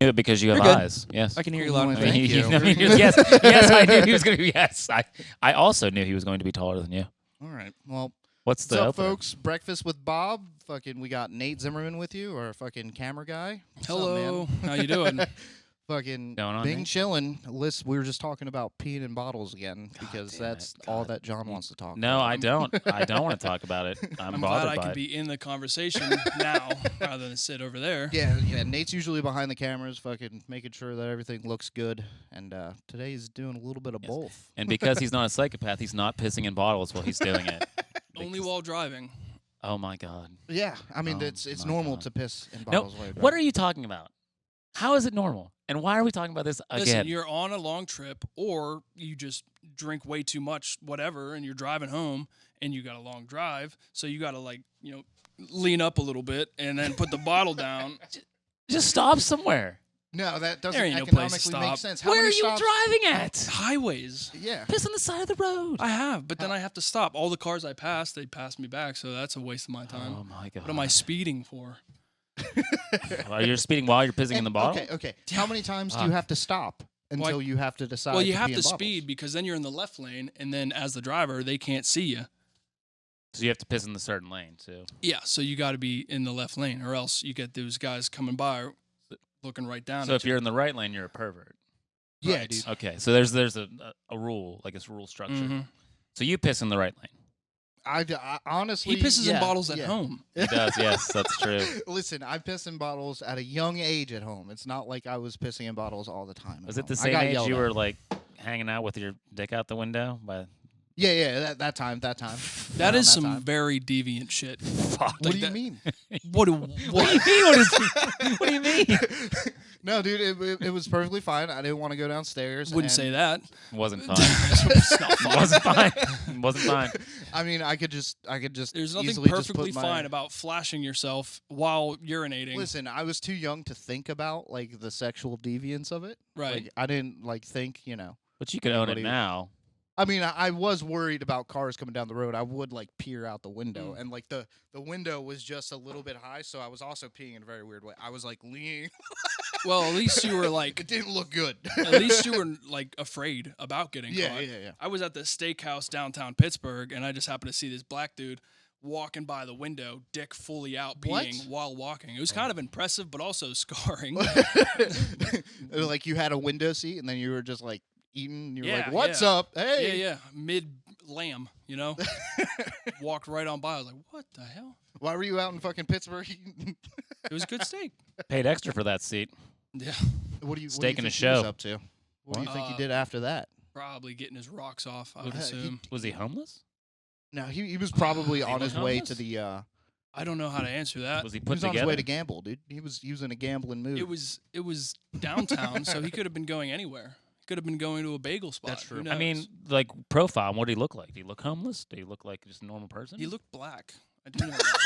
knew it because you have You're good. eyes. Yes. I can hear you loud and I mean, clear. I mean, yes, yes, I knew he was going to be. Yes, I also knew he was going to be taller than you. All right. Well, What's what's the up, opener? folks? Breakfast with Bob. Fucking, we got Nate Zimmerman with you, our fucking camera guy. What's Hello. up, man? How you doing? Fucking Going on, being Nate? chilling. Listen, we were just talking about peeing in bottles again because damn that's it, all God. that John wants to talk No, about. I don't. I don't want to talk about it. I'm I'm bothered glad I by can it. be in the conversation now rather than sit over there. Yeah, Nate's usually behind the cameras, fucking making sure that everything looks good. And today he's doing a little bit of Yes. both. And because he's not a psychopath, he's not pissing in bottles while he's doing it. Only Because- while driving. Oh my God. Yeah, I mean, Oh it's my normal God. to piss in No. bottles. while you're What are driving. you talking about? How is it normal? And why are we talking about this again? Listen, you're on a long trip or you just drink way too much, whatever, and you're driving home and you got a long drive. So you got to, lean up a little bit and then put the bottle down. Just stop somewhere. No, that doesn't ain't no place to economically make stop. sense. How Where are many you stops- driving at? Highways. Yeah. Piss on the side of the road. I have, but then I have to stop. All the cars I pass, they pass me back, so that's a waste of my time. Oh my God. What am I speeding for? Well, you're speeding while you're pissing in the bottle? Okay. How many times do you have to stop until you have to decide? Well, you to have pee to in bottles? speed because then you're in the left lane, and then as the driver, they can't see you. So you have to piss in the certain lane too. Yeah, so you got to be in the left lane, or else you get those guys coming by looking right down So at if you. you're in the right lane, you're a pervert. Yeah, Right. dude. Okay, so there's a rule, like it's rule structure. Mhm. So you piss in the right lane. I honestly, He pisses in yeah, bottles at yeah. home. He does, yes, that's true. Listen, I piss in bottles at a young age at home. It's not like I was pissing in bottles all the time. Was at it the home. I same got age yelled you at. were like hanging out with your dick out the window? But Yeah, that time. That Around is some time. very deviant shit. fuck. What do you mean? What do What do you mean? No, dude, it was perfectly fine. I didn't want to go downstairs. Wouldn't and- say that. Wasn't fine. It's not fun. Wasn't fine. Wasn't fine. I mean, I could just There's nothing easily just perfectly put my, fine about flashing yourself while urinating. Listen, I was too young to think about like the sexual deviance of it. Right. Like, I didn't think, But you could own it Anybody- now. I mean, I was worried about cars coming down the road. I would like peer out the window, and like the window was just a little bit high, so I was also peeing in a very weird way. I was like leaning. Well, at least you were like, It didn't look good. at least you were like afraid about getting Yeah, caught. yeah. I was at the steakhouse downtown Pittsburgh, and I just happened to see this black dude walking by the window, dick fully out, What? peeing while walking. It was kind of impressive, but also scarring. Like you had a window seat, and then you were just like eating. You were like, Yeah, "What's yeah. up? Hey." Yeah. Mid lamb, Walked right on by. I was like, what the hell? Why were you out in fucking Pittsburgh eating? It was good steak. Paid extra for that seat. Yeah. What do you Steak and a think he was show. up to? What do you think he Uh, did after that? Probably getting his rocks off, I would he- assume. Was he homeless? No, he was probably on was his way homeless? to the. I don't know how to answer that. Was he He put was on together? his way to gamble, dude. He was in a gambling mood. It was downtown, so he could have been going anywhere. He could have been going to a bagel spot. That's Who true. knows? I mean, like profile. What did he look like? Did he look homeless? Did he look like just a normal person? he looked black. I do know that.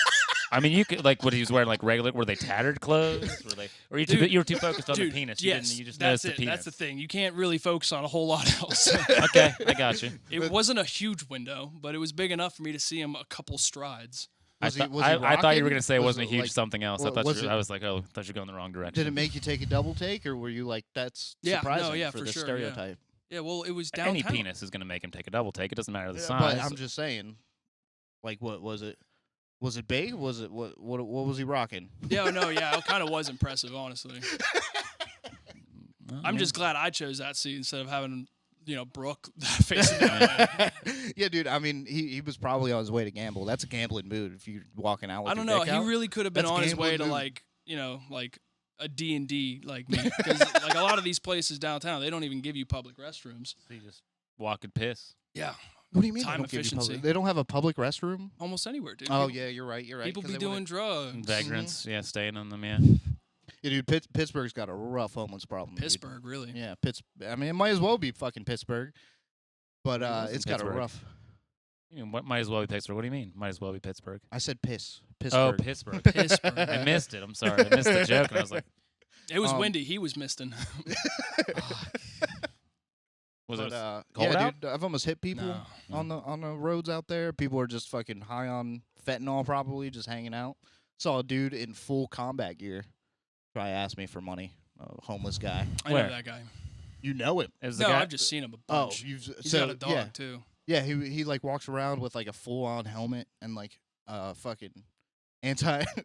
I mean, you could like what he was wearing, like regular. Were they tattered clothes? Were they? Or you were too focused on Dude, the penis. yes, You just that's noticed it. the penis. That's the thing. You can't really focus on a whole lot else. Okay, I got you. It wasn't a huge window, but it was big enough for me to see him a couple strides. Was he I thought you rocking? were gonna say it Was wasn't a it, huge like- something else. was it- I was like, oh, I thought you're going the wrong direction. Did it make you take a double take, or were you like, that's Yeah, no, surprising yeah, for for the sure, yeah. stereotype? Yeah, well, it was downtown. Any penis is gonna make him take a double take. It doesn't matter the Yeah, size. but I'm just saying, like, what was it? Was it big? Was it what was he rocking? Yeah, no, yeah, it kind of was impressive, honestly. Well, I'm yeah. just glad I chose that seat instead of having, Brooke facing that way. Yeah, dude. I mean, he was probably on his way to gamble. That's a gambling mood if you're walking out with I don't your know. dick He out. really could have been That's on his gambling way to mood. like a D&D like me. Because like a lot of these places downtown, they don't even give you public restrooms. So you just walk and piss. Yeah, What do you mean? Time they don't give you efficiency. public? They don't have a public restroom? almost anywhere, dude. Oh People- yeah, you're right. You're right. People 'cause be they wouldn't- doing drugs. Vagrants, yeah, staying on them, yeah. Yeah, dude. Pittsburgh's got a rough homeless problem. dude. Pittsburgh, really. Yeah, I mean, it might as well be fucking Pittsburgh, but It was in it's got a Pittsburgh. rough. You know, what might as well be Pittsburgh. What do you mean? Might as well be Pittsburgh. I said piss. Oh, Pittsburgh. Pittsburgh. Pittsburgh. I missed it. I'm sorry. I missed the joke, and I was like, It was Um, windy. He was misting. was But it yeah, cold out? dude, I've almost hit people No. on the roads out there. People are just fucking high on fentanyl, probably just hanging out. Saw a dude in full combat gear try to ask me for money. a homeless guy. I Where? know that guy. You know him. Is the No, guy? I've just seen him a Oh, bunch. you've He's so got a dog yeah, too. yeah. He like walks around with like a full on helmet and like fucking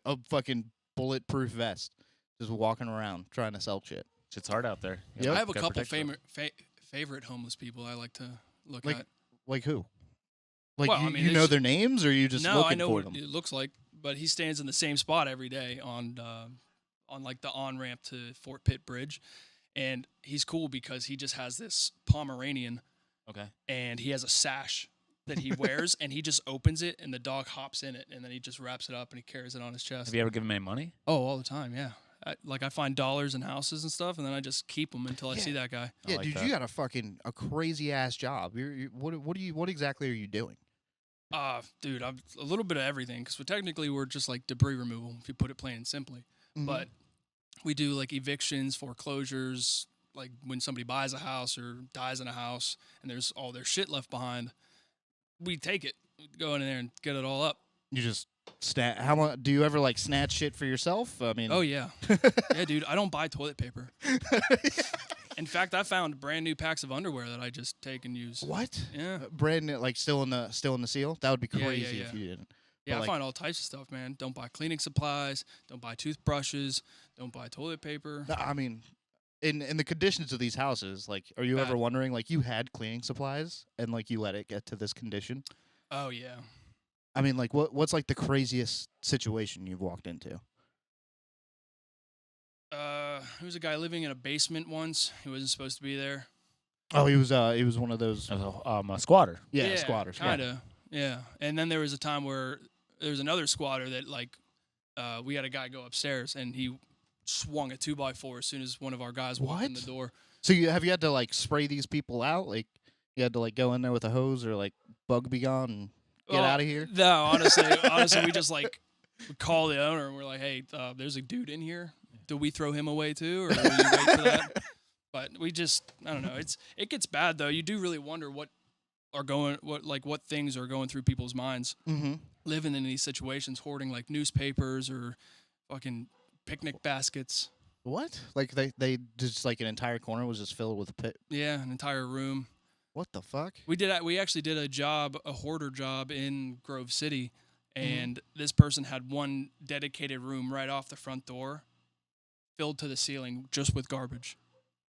a fucking bulletproof vest, just walking around trying to sell shit. Shit's hard out there. Yep. I have a Gotta couple protect yourself. favorite homeless people I like to look Like at. like who? Like Well, you, I mean, you know there's- their names, or you just No, looking I know for what them? it looks like, but he stands in the same spot every day on like the on ramp to Fort Pitt Bridge, and he's cool because he just has this Pomeranian, Okay. and he has a sash that he wears, and he just opens it, and the dog hops in it, and then he just wraps it up and he carries it on his chest. Have you ever given him any money? Oh, all the time, yeah. I find dollars in houses and stuff, and then I just keep them until I see that guy. Yeah, like dude, that. you got a crazy ass job. What exactly are you doing? Dude, I'm a little bit of everything because we're just like debris removal, if you put it plain and simply. Mhm. But we do like evictions, foreclosures, like when somebody buys a house or dies in a house and there's all their shit left behind, we take it, go in there and get it all up. You just how much do you ever like snatch shit for yourself? I mean, Oh yeah, yeah, dude. I don't buy toilet paper. In fact, I found brand new packs of underwear that I just take and use. what? Yeah, Brand new, like still in the seal? That would be Yeah, yeah, crazy if yeah. you didn't. yeah. I like- find all types of stuff, man. Don't buy cleaning supplies. Don't buy toothbrushes. Don't buy toilet paper. No, I mean, in the conditions of these houses, like, are you Bad. ever wondering, like, you had cleaning supplies and like you let it get to this condition? Oh yeah. I mean, like, what's like the craziest situation you've walked into? There was a guy living in a basement once. He wasn't supposed to be there. Oh, he was one of those, A squatter. squatters. Yeah. Kinda. Yeah. And then there was a time where there was another squatter that like we had a guy go upstairs and he swung a 2x4 as soon as one of our guys walked in the What? door. So you had to like spray these people out? Like, you had to like go in there with a hose or like bug be gone and get Well, out of here? No, honestly, we just like we call the owner and we're like, hey, there's a dude in here. Do we throw him away too, or will you wait for that? But we just, I don't know. It gets bad though. You do really wonder what things are going through people's minds Mm-hmm. living in these situations, hoarding like newspapers or fucking picnic baskets. What? Like they just like an entire corner was just filled with Yeah, an entire room. what the fuck? We actually did a hoarder job in Grove City, Mm-hmm. and this person had one dedicated room right off the front door, filled to the ceiling just with garbage.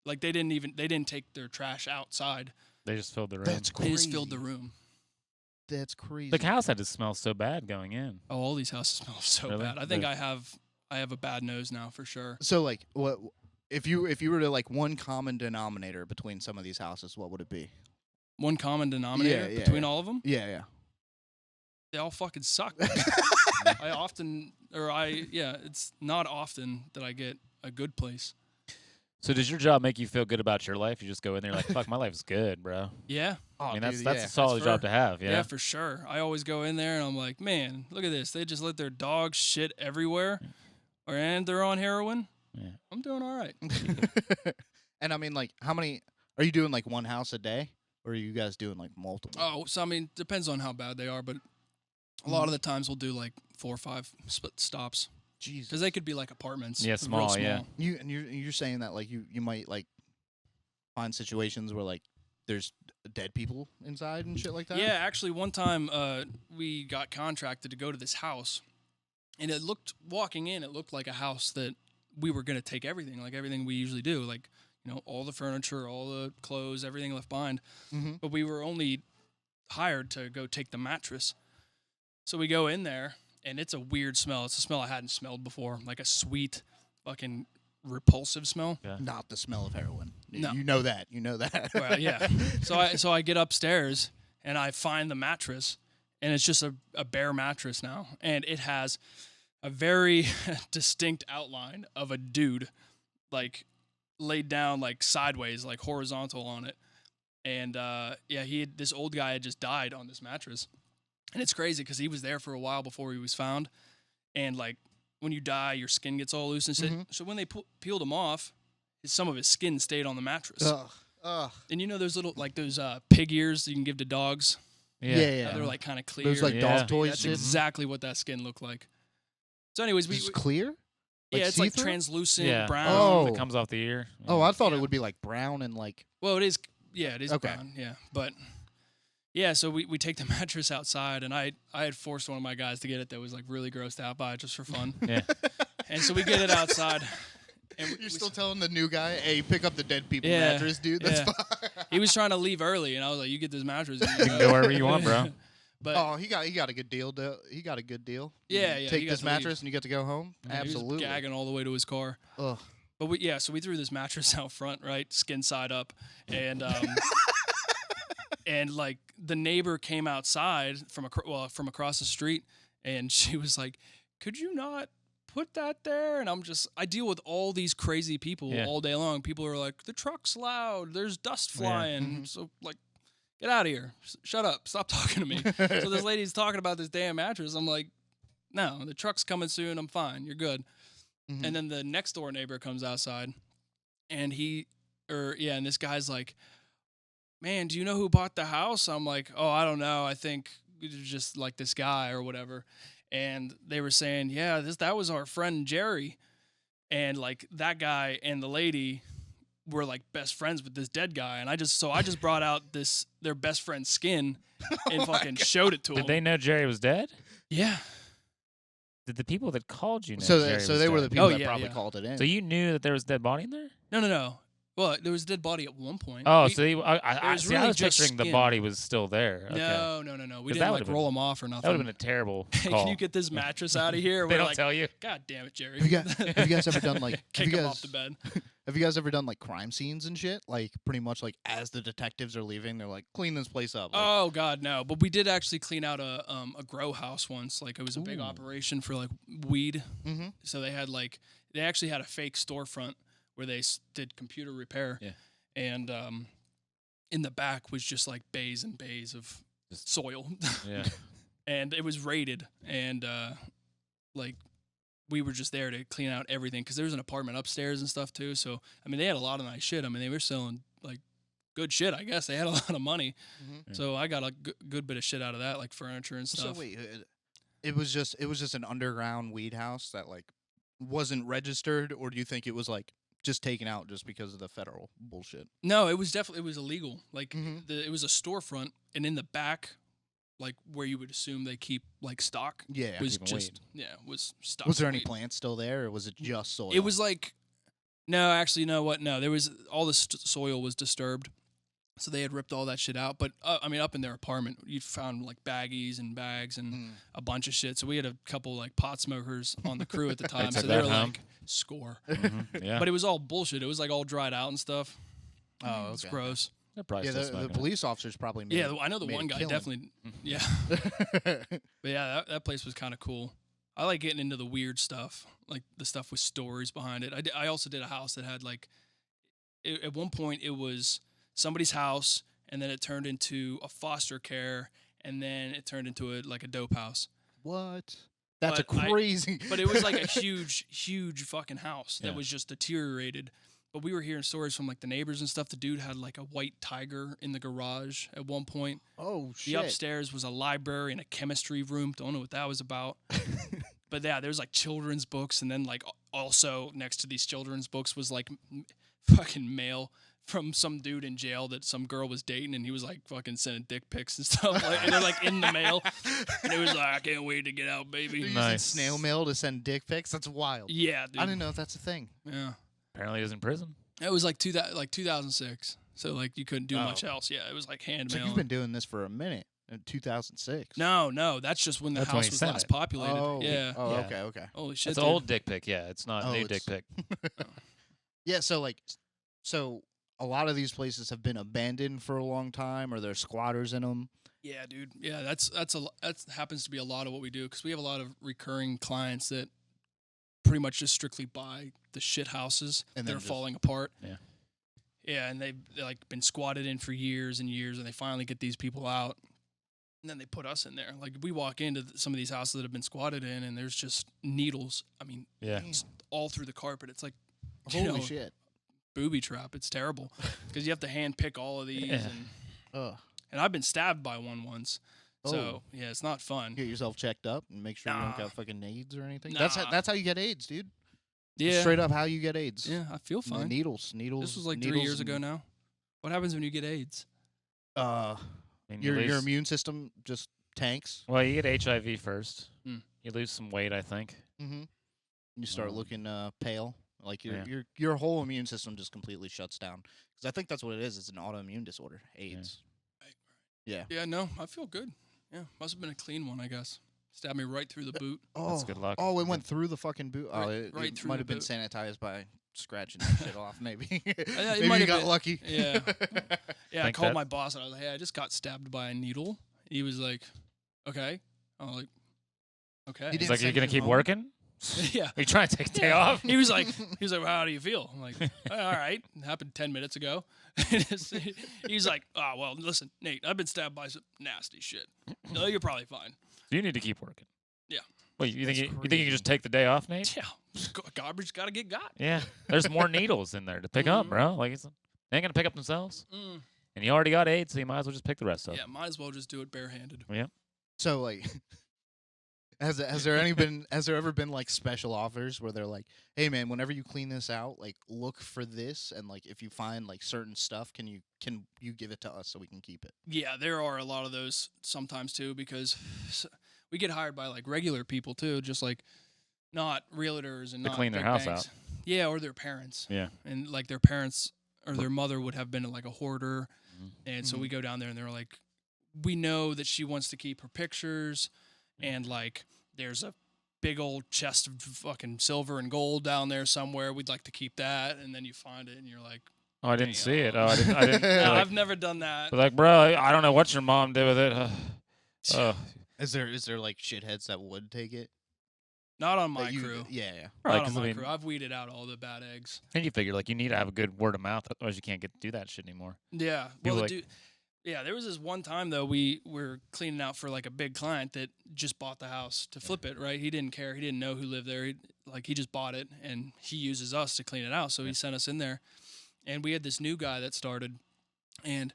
Like they didn't take their trash outside. They just filled the room. That's They crazy. just filled the room. That's crazy. The house had to smell so bad going in. Oh, all these houses smell so Really? bad. I think The- I have a bad nose now for sure. So like what if you were to like one common denominator between some of these houses, what would it be? One common denominator Yeah, between yeah. all of them, Yeah, they all fucking suck. It's not often that I get a good place. So does your job make you feel good about your life? You just go in there like, fuck, my life's good, bro. Yeah. Oh, I mean, dude, that's a solid fair. job to have. Yeah, Yeah. for sure. I always go in there and I'm like, man, look at this. They just let their dogs shit everywhere, and they're on heroin. Yeah. I'm doing all right. And I mean, like, how many are you doing? Like one house a day, or are you guys doing like multiple? Oh, so I mean, depends on how bad they are, but a lot of the times we'll do like 4 or 5 stops Jesus. because they could be like apartments. Yeah, real small, yeah. You're saying that like you might like find situations where like there's dead people inside and shit like that. Yeah, actually, one time we got contracted to go to this house, and it looked like a house that we were gonna take everything, like everything we usually do, like all the furniture, all the clothes, everything left behind. Mm-hmm. But we were only hired to go take the mattress. So we go in there, and it's a weird smell. It's a smell I hadn't smelled before, like a sweet, fucking repulsive smell. Yeah. Not the smell of heroin. No. You know that. You know that. Well, yeah. So I get upstairs and I find the mattress, and it's just a bare mattress now, and it has a very distinct outline of a dude, like laid down like sideways, like horizontal on it, and this old guy had just died on this mattress, and it's crazy because he was there for a while before he was found, and like when you die, your skin gets all loose and shit. Mhm. So when they peeled him off, some of his skin stayed on the mattress. Ugh. And those little those pig ears that you can give to dogs. Yeah. They're like kind of clear. Those like Yeah. dog toys. That's shit. exactly what that skin looked like. So, anyways, It's clear. Like yeah, it's like see-through? translucent brown. Oh. It comes off the ear. Oh, I thought Yeah. it would be like brown and like. Well, it is. Yeah, it is Okay. brown. Yeah, but yeah. So we take the mattress outside, and I had forced one of my guys to get it that was like really grossed out by it just for fun. Yeah. And so we get it outside. And You're still telling the new guy, "Hey, pick up the dead people Yeah, mattress, dude." That's yeah. fine. He was trying to leave early, and I was like, "You get this mattress." And You can go wherever you want, bro. But Oh, he got a good deal. He got a good deal. Yeah, You yeah, Take he got this to leave. mattress and you get to go home. he was Absolutely. gagging all the way to his car. Ugh. But so we threw this mattress out front, right, skin side up, and and like the neighbor came outside from across the street, and she was like, "Could you not put that there?" And I deal with all these crazy people Yeah. all day long. People are like, "The truck's loud. There's dust Yeah. flying." Mhm. So like, get out of here. Shut up. Stop talking to me. So this lady's talking about this damn mattress. I'm like, no, the truck's coming soon. I'm fine. You're good. Mhm. And then the next door neighbor comes outside, and and this guy's like, "Man, do you know who bought the house?" I'm like, "Oh, I don't know. I think it's just like this guy or whatever." And they were saying, "Yeah, that was our friend Jerry," and like that guy and the lady were like best friends with this dead guy, and I just brought out their best friend's skin and fucking showed it to Did him. they know Jerry was dead? Yeah. Did the people that called you know So, Jerry so was they were dead? the people Oh, that yeah, probably yeah. called it in. So you knew that there was a dead body in there? No. Well, there was a dead body at one point. Oh, We- so I was see. really I was just picturing the skin. body was still there. Okay. No. We 'Cause that didn't like would've been- roll him off or That nothing. would have been a terrible Hey, call. can you get this mattress out of here? They We're don't like, tell you. God damn it, Jerry. have you guys ever done like? Kick have you him guys, off the bed. Have you guys ever done like crime scenes and shit? Like pretty much like as the detectives are leaving, they're like, "Clean this place up." Like, Oh God, no! But we did actually clean out a grow house once. Like it was a big Ooh. operation for like weed. Mhm. So they actually had a fake storefront where they did computer repair. Yeah. And in the back was just like bays and bays of Just- soil. Yeah. And it was raided, and like we were just there to clean out everything because there was an apartment upstairs and stuff too. So I mean, they had a lot of nice shit. I mean, they were selling like good shit. I guess they had a lot of money. Mhm. So I got a good bit of shit out of that, like furniture and So stuff. wait, it was just an underground weed house that like wasn't registered, or do you think it was like just taken out just because of the federal bullshit? No, it was illegal. Like Mhm. it was a storefront, and in the back, like where you would assume they keep like stock, Yeah, was keeping just weed. was stock. Was there any weed. plants still there, or was it just soil? It was like, no, actually, you know what? No, there was all the soil was disturbed, so they had ripped all that shit out. But I mean, up in their apartment, you found like baggies and bags and Mm. a bunch of shit. So we had a couple like pot smokers on the crew at the time, took so they were that home? like score. Mhm. Yeah. But it was all bullshit. It was like all dried out and stuff. Oh, It's okay. gross. They're probably Yeah, still the smoking it. police officers probably made. Yeah, I know the made a one guy killing. definitely. Yeah, but yeah, that place was kind of cool. I like getting into the weird stuff, like the stuff with stories behind it. I also did a house that had like, at one point it was somebody's house, and then it turned into a foster care, and then it turned into a dope house. What? That's But a crazy. But it was like a huge fucking house that Yeah. was just deteriorated. But we were hearing stories from like the neighbors and stuff. The dude had like a white tiger in the garage at one point. Oh The shit! upstairs was a library and a chemistry room. Don't know what that was about. But yeah, there's like children's books, and then like also next to these children's books was like fucking mail from some dude in jail that some girl was dating, and he was like fucking sending dick pics and stuff. Like, and they're like in the mail, and it was like, I can't wait to get out, They're baby. using Nice. snail mail to send dick pics. That's wild. Yeah, dude. I didn't know if that's a thing. Yeah, Apparently, he was in prison. it was like 2006. So like you couldn't do Oh. much else. Yeah, it was like hand So mail. you've been doing this for a minute. In 2006. No, that's just when the That's when house he was sent last it. populated. Oh. Yeah. Oh. Yeah. Okay. Holy shit. It's an dude. old dick pic. Yeah, it's not Oh, new dick it's- pic. Yeah. So a lot of these places have been abandoned for a long time, or there's squatters in them. Yeah, dude. Yeah, that happens to be a lot of what we do because we have a lot of recurring clients that pretty much just strictly buy the shit houses And that then are just- falling apart. Yeah. Yeah, and they've like been squatted in for years and years, and they finally get these people out, and then they put us in there. Like we walk into some of these houses that have been squatted in, and there's just needles. I mean, Yeah. it's all through the carpet. It's like Holy know, shit! booby trap. It's terrible because you have to hand pick all of these, Yeah. Ugh. and I've been stabbed by one once. Oh. So yeah, it's not fun. Get yourself checked up and make sure you Nah. don't got fucking AIDS or anything. Nah. That's how you get AIDS, dude. Yeah. Straight up, how you get AIDS? Yeah, I feel The fine. needles. This was like 3 needles years ago and, now. What happens when you get AIDS? I mean, Your immune system just tanks. Well, you get HIV first. Mm. You lose some weight, I think. Mm-hmm. You start looking pale. Like Yeah. your whole immune system just completely shuts down. Because I think that's what it is. It's an autoimmune disorder, AIDS. Yeah. Yeah, no, I feel good. Yeah, must have been a clean one, I guess. Stabbed me right through the boot. Oh, That's good luck. Oh, it went through the fucking boot. Right- Oh, it right through might the have been boot. sanitized by scratching that shit off. Maybe. it Maybe might you have got been- lucky. Yeah. Yeah, I Think called that- my boss and I was like, hey, I just got stabbed by a needle. He was like, okay. I was like, okay. He He's didn't like, "Are you send gonna you keep home? working? yeah. Are you trying to take a day off?" He was like, well, how do you feel? I'm like, all right. It happened 10 minutes ago. He's like, oh, well, listen, Nate, I've been stabbed by some nasty shit. No, you're probably fine. You need to keep working. Yeah. Wait, you think That's you think you can just take the day off, Nate? Yeah. Garbage got to get got. Yeah. There's more needles in there to pick up, bro. Like they ain't gonna pick up themselves. Mm. And you already got AIDS, so you might as well just pick the rest up. Yeah, might as well just do it barehanded. So like, has there ever been like special offers where they're like, hey man, whenever you clean this out, like look for this, and like if you find like certain stuff, can you give it to us so we can keep it? Yeah, there are a lot of those sometimes too because we get hired by like regular people too, just like not realtors and To not clean their big house banks. out. Yeah, or their parents. Yeah. And like their parents or their mother would have been like a hoarder, and so we go down there and they're like, we know that she wants to keep her pictures, and like there's a big old chest of fucking silver and gold down there somewhere. We'd like to keep that, and then you find it and you're like, Oh, I didn't see it. Oh, Damn. I didn't. no, They're like, I've never done that. they're like, bro, I don't know what your mom did with it. Is there like shitheads that would take it? Not on my That you- crew. Yeah. Right, Not on 'cause I my mean- crew. I've weeded out all the bad eggs. And you figure like you need to have a good word of mouth, otherwise you can't do that shit anymore. Yeah. People Well, like- yeah, there was this one time though we were cleaning out for like a big client that just bought the house to flip it. Right? He didn't care. He didn't know who lived there. He just bought it, and he uses us to clean it out. So he sent us in there, and we had this new guy that started, and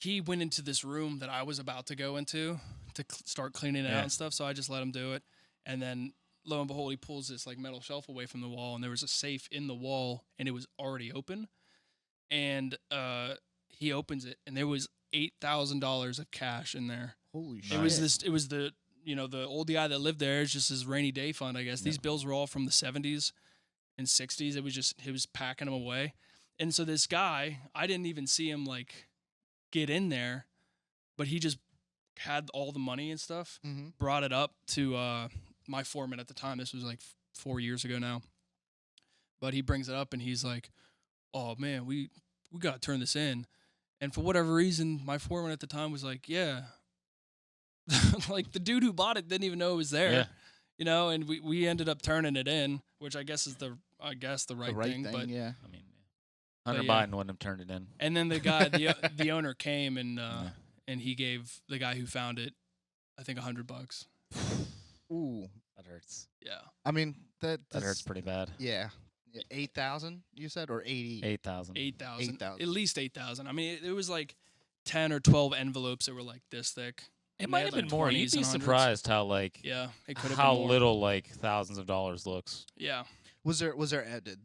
he went into this room that I was about to go into to start cleaning it out and stuff. So I just let him do it, and then lo and behold, he pulls this like metal shelf away from the wall, and there was a safe in the wall, and it was already open, and he opens it, and there was $8,000 of cash in there. Holy shit. It was the the old guy that lived there. It's just his rainy day fund, I guess. These bills were all from the 70s and 60s. He was packing them away, and so this guy, I didn't even see him like get in there, but he just had all the money and stuff. Mm-hmm. Brought it up to my foreman at the time. This was like 4 years ago now. But he brings it up and he's like, "Oh man, we got to turn this in." And for whatever reason, my foreman at the time was like, "Yeah." Like the dude who bought it didn't even know it was there. Yeah. And we ended up turning it in, which I guess is the right thing. But yeah. I mean, Hunter yeah. Biden wouldn't have turned it in. and then the guy, the owner came and he gave the guy who found it, I think $100. Ooh. That hurts. Yeah. I mean That hurts pretty bad. Yeah. 8,000 you said, or 80? 8,000. 8,000. 8,000. At least 8,000. I mean, it was like 10 or 12 envelopes that were like this thick. It And might they have had, been like, more. 20s You'd be and 100s. surprised how like Yeah, it could have how been more. little like thousands of dollars looks. Yeah. Was there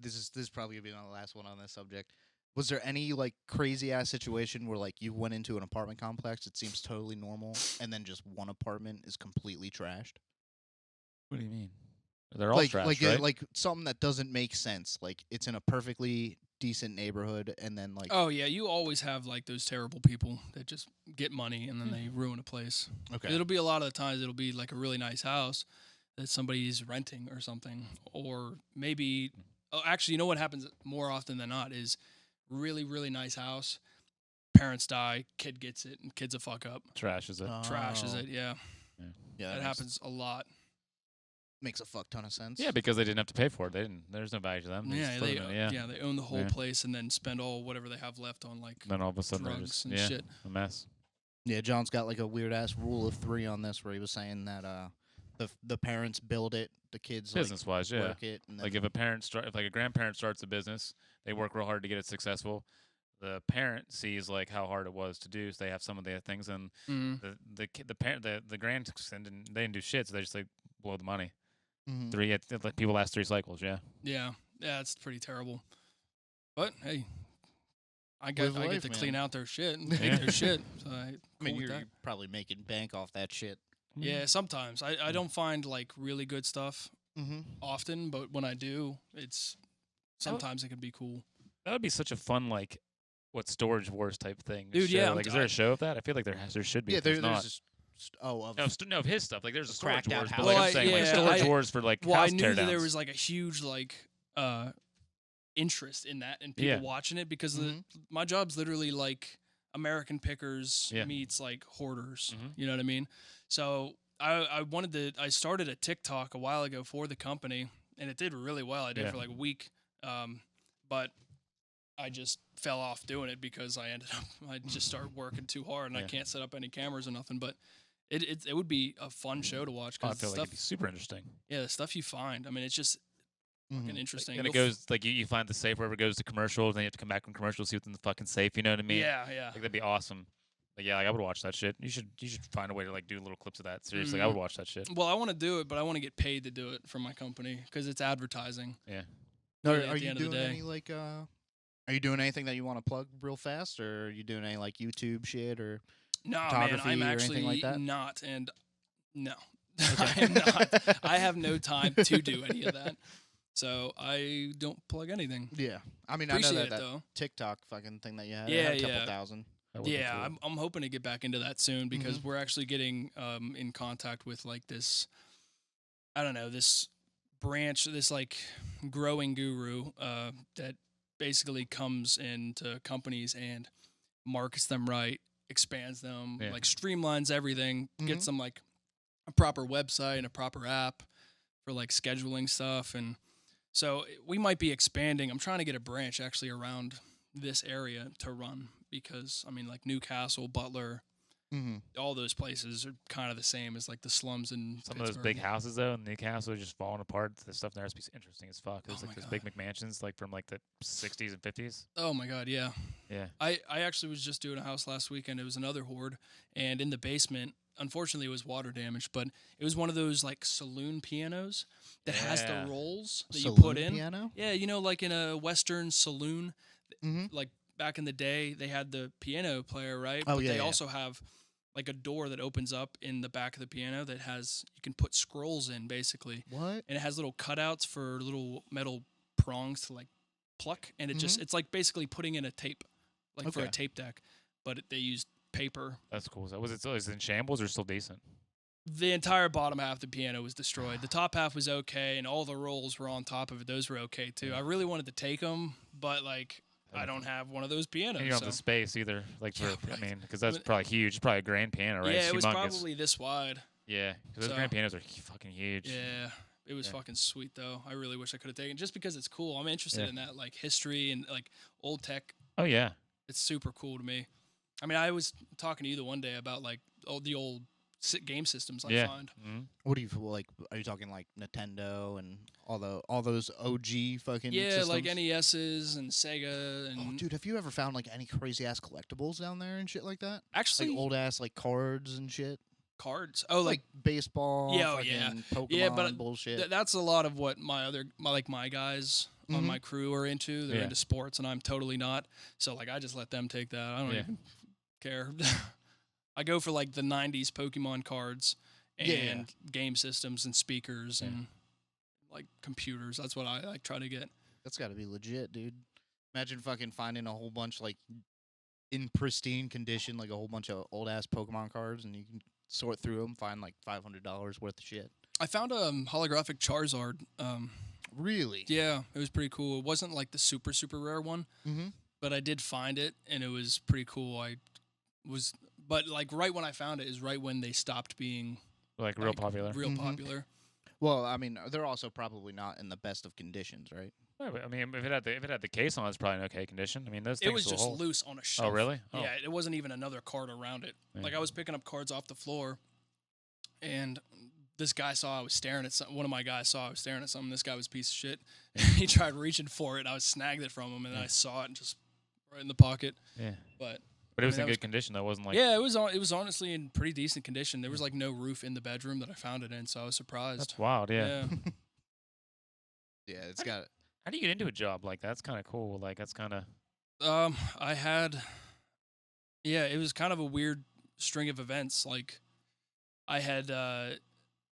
this is probably gonna be the last one on this subject. Was there any like crazy ass situation where like you went into an apartment complex, it seems totally normal, and then just one apartment is completely trashed? What do you mean? They're all like trash, like right? like something that doesn't make sense. Like it's in a perfectly decent neighborhood, and then like Oh yeah, you always have like those terrible people that just get money and then they ruin a place. okay, It'll be a lot of the times it'll be like a really nice house that somebody's renting or something, or maybe. Oh, actually, you know what happens more often than not is really really nice house. Parents die, kid gets it, and kid's a fuck up. Trashes it. Trashes Oh. it. Yeah, Yeah, that happens a lot. Makes a fuck ton of sense. Yeah, because they didn't have to pay for it. They didn't. There's no value to them. Yeah, just they live in it, they own the whole Yeah. place and then spend all whatever they have left on like Then all of a sudden they're drugs just and shit. a mess. Yeah, John's got like a weird ass rule of 3 on this, where he was saying that the parents build it, the kids Business wise, like, yeah. work it, and then Like if if like a grandparent starts a business, they work real hard to get it successful. The parent sees like how hard it was to do, so they have some of the things, and Mhm. the parent the grand they didn't do shit, so they just like blow the money. Mhm. Like people last 3 cycles. Yeah. Yeah, it's pretty terrible. But hey, I Live get life, to clean man. out their shit and Yeah. take their shit. So I mean, cool with you're that. probably making bank off that shit. Yeah, sometimes I don't find like really good stuff Mm-hmm. often, but when I do, it's sometimes it can be cool. That would be such a fun like what Storage Wars type thing. Dude, show. yeah, Like, is there a show of that? I feel like there should be. Yeah, if there's there's not. just of No, of his stuff. Like, there's a Storage cracked out Wars, but house. like Well, I'm saying, like yeah, Storage I- Wars for like Well, I house knew that teardowns. there was like a huge like interest in that and people Yeah. watching it because Mhm. my job's literally like American Pickers Yeah. meets like hoarders. Mhm. You know what I mean? So I started a TikTok a while ago for the company and it did really well. I did Yeah. for like a week, but I just fell off doing it because I just started working too hard and I Yeah. can't set up any cameras or nothing. But it would be a fun show to watch Oh, I because feel like stuff it'd be super interesting. yeah, the stuff you find. I mean, it's just fucking Mhm. interesting. And it You'll goes like you find the safe wherever it goes to commercials, then you have to come back from commercials, see what's in the fucking safe. You know what I mean? yeah, yeah. Like that'd be awesome. Like, yeah, like I would watch that shit. You should find a way to like do little clips of that. Seriously, I would watch that shit. Well, I want to do it, but I want to get paid to do it for my company because it's advertising. Yeah. No, Really, at are the you end of the doing day. any like Are you doing anything that you want to plug real fast, or are you doing any like YouTube shit or? No, man, Photography I'm or actually anything like that? not, and no, I am not. I have no time to do any of that, so I don't plug anything. Yeah, I mean, Appreciate I it know that though. TikTok fucking thing that you had. Yeah, it had a couple yeah. thousand. That would be Yeah, cool. I'm hoping to get back into that soon because Mhm. we're actually getting in contact with like this, I don't know, this branch, this like growing guru that basically comes into companies and markets them right, expands them, Yeah. like streamlines everything, Mhm. gets them like a proper website and a proper app for like scheduling stuff. And so we might be expanding. I'm trying to get a branch actually around this area to run because I mean like Newcastle, Butler, Mm-hmm. all those places are kind of the same as like the slums in Some of those Pittsburgh. big houses though in Newcastle are just falling apart. The stuff there has to be interesting as fuck. There's Oh like my those big McMansions like from like the 60s and 50s. Oh my god, yeah. Yeah. I actually was just doing a house last weekend. It was another hoard, and in the basement, unfortunately, it was water damage, but it was one of those like saloon pianos that has Yeah. the rolls that you Saloon put in. piano. Yeah, you know, like in a Western saloon, Mm-hmm. like back in the day, they had the piano player, right? Oh, but yeah, they yeah. also have like a door that opens up in the back of the piano that has you can put scrolls in basically, What? and it has little cutouts for little metal prongs to like pluck, and it's like basically putting in a tape, like for a Okay. tape deck, but they used paper. That's cool. So was it still is it in shambles or still decent? The entire bottom half of the piano was destroyed. The top half was okay, and all the rolls were on top of it. Those were okay too. I really wanted to take them, but like I don't have one of those pianos. And you don't so. have the space either. Like for, Yeah, I right. mean, because that's But- probably huge. It's probably a grand piano, right? Yeah, It's it was humongous. probably this wide. Yeah, because those So- grand pianos are fucking huge. Yeah, it was Yeah. fucking sweet though. I really wish I could have taken it just because it's cool. I'm interested Yeah. in that like history and like old tech. Oh yeah. It's super cool to me. I mean, I was talking to you the one day about like the old game systems I Yeah. find. Mhm. What do you like? Are you talking like Nintendo and all those OG fucking? Yeah, like systems? NESs and Sega and Oh, dude, have you ever found like any crazy ass collectibles down there and shit like that? actually Like old ass like cards and shit. cards. Oh, Like baseball. Yeah, oh, fucking yeah. Pokemon Yeah, but bullshit. that's a lot of what my guys on Mhm. my crew are into. They're Yeah. into sports, and I'm totally not. So like, I just let them take that. I don't Yeah. even care. I go for like the '90s Pokemon cards and Yeah. game systems and speakers Yeah. and like computers. That's what I like try to get. That's got to be legit, dude. Imagine fucking finding a whole bunch like in pristine condition, like a whole bunch of old ass Pokemon cards, and you can sort through them, find like $500 worth of shit. I found a holographic Charizard. Really? Yeah, it was pretty cool. It wasn't like the super rare one, Mm-hmm. but I did find it, and it was pretty cool. But like right when I found it is right when they stopped being Like real like, popular. Real Mhm. popular. Well, I mean, they're also probably not in the best of conditions, right? Yeah, but, I mean, if it had the case on, it's probably in okay condition. I mean, those It things was will just hold. loose on a shelf. Oh really? Oh. Yeah, it wasn't even another card around it. Yeah. Like I was picking up cards off the floor, and this guy saw I was staring at something. One of my guys saw I was staring at something. This guy was a piece of shit. He tried reaching for it, and I snagged it from him, and then I saw it and just right in the pocket. Yeah. But But it was I mean, in that good condition though. It wasn't like yeah, it was honestly in pretty decent condition. There was like no roof in the bedroom that I found it in, so I was surprised. that's wild. Yeah. Yeah, it's How do, got. how do you get into a job like that? That's kind of cool. Like that's kind of I had, yeah, it was kind of a weird string of events. Like, I had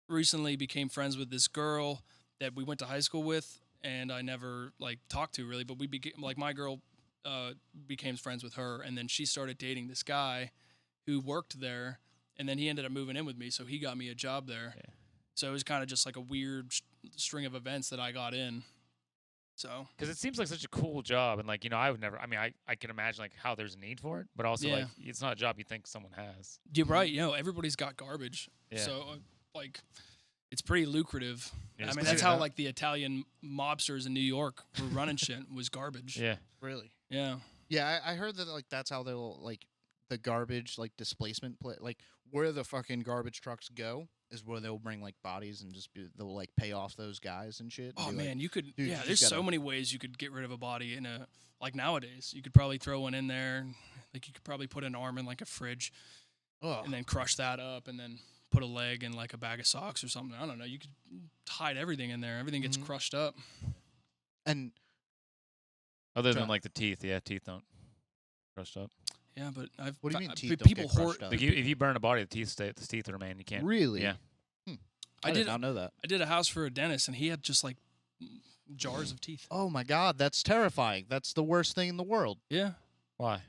recently became friends with this girl that we went to high school with, and I never like talked to really, but we became like my girl became friends with her, and then she started dating this guy who worked there, and then he ended up moving in with me, so he got me a job there. Yeah. So it was kind of just like a weird string of events that I got in. So because it seems like such a cool job, and like I would never. I mean, I can imagine like how there's a need for it, but also Yeah. like it's not a job you think someone has. you're right, everybody's got garbage. Yeah. So like it's pretty lucrative. Yeah, I just mean, 'cause that's you're how not- like the Italian mobsters in New York were running shit was garbage. Yeah. Really? Yeah. Yeah, I heard that like that's how they'll like the garbage like displacement like where the fucking garbage trucks go is where they'll bring like bodies and they'll like pay off those guys and shit. and Oh be like, man, you could. dude, yeah, you there's just so gotta- many ways you could get rid of a body in a like nowadays. You could probably throw one in there. Like you could probably put an arm in like a fridge Ugh. and then crush that up and then put a leg in like a bag of socks or something. I don't know. You could hide everything in there. Everything gets Mhm. crushed up. And Other Try- than like the teeth, yeah, teeth don't crushed up. Yeah, but I've What do you fa- mean pe- teeth don't people get crushed hoard. up? Like if you burn a body, the teeth stay. The teeth remain. You can't. really, Yeah. I did not know that. I did a house for a dentist, and he had just like jars of teeth. Oh my god, that's terrifying. That's the worst thing in the world. Yeah. Why?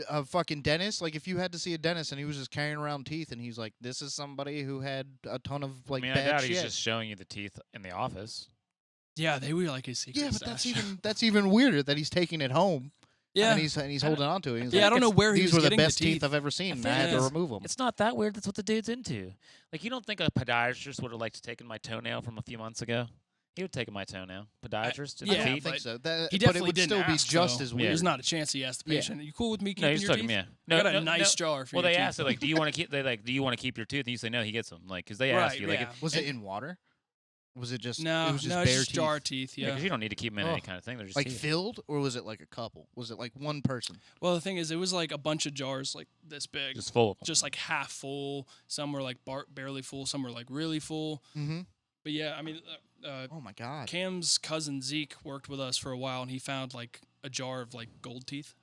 A fucking dentist, like if you had to see a dentist and he was just carrying around teeth and he's like, this is somebody who had a ton of like I mean, I bad doubt shit. he's just showing you the teeth in the office. Yeah, they were like his secret Yeah, but stash. that's even weirder that he's taking it home. yeah. and he's holding on to it. He's Yeah, like, I don't know where he these was were the getting the best teeth teeth. I've ever seen. I And think I had to it's- remove them. It's not that weird. That's what the dude's into. Like, you don't think a podiatrist would have liked to taken my toenail from a few months ago? He would have taken my toenail. Podiatrist? in the yeah, I don't teeth? think but so. he but it definitely would didn't still be ask, just though. as Yeah. weird. There's not a chance he asked the Yeah. patient, "You cool with me No, keeping you just your took teeth?" him. Yeah. I got a nice jar for Well, your they teeth. asked it like, do you want to keep? They like, do you want to keep your tooth? And you say no. He gets them. Like, because they ask Right, you like, yeah. Was it in water? Was it just No, it was just no, bare it's just teeth? jar teeth. yeah, Yeah. because you don't need to keep them in Oh. any kind of thing. They're just Like teeth. filled, or was it like a couple? Was it like one person? Well, the thing is, it was like a bunch of jars like this big, just full of them. just like half full. Some were like barely full. Some were like really full. Mm-hmm. But yeah, I mean, Oh my god. Cam's cousin Zeke worked with us for a while, and he found like a jar of like gold teeth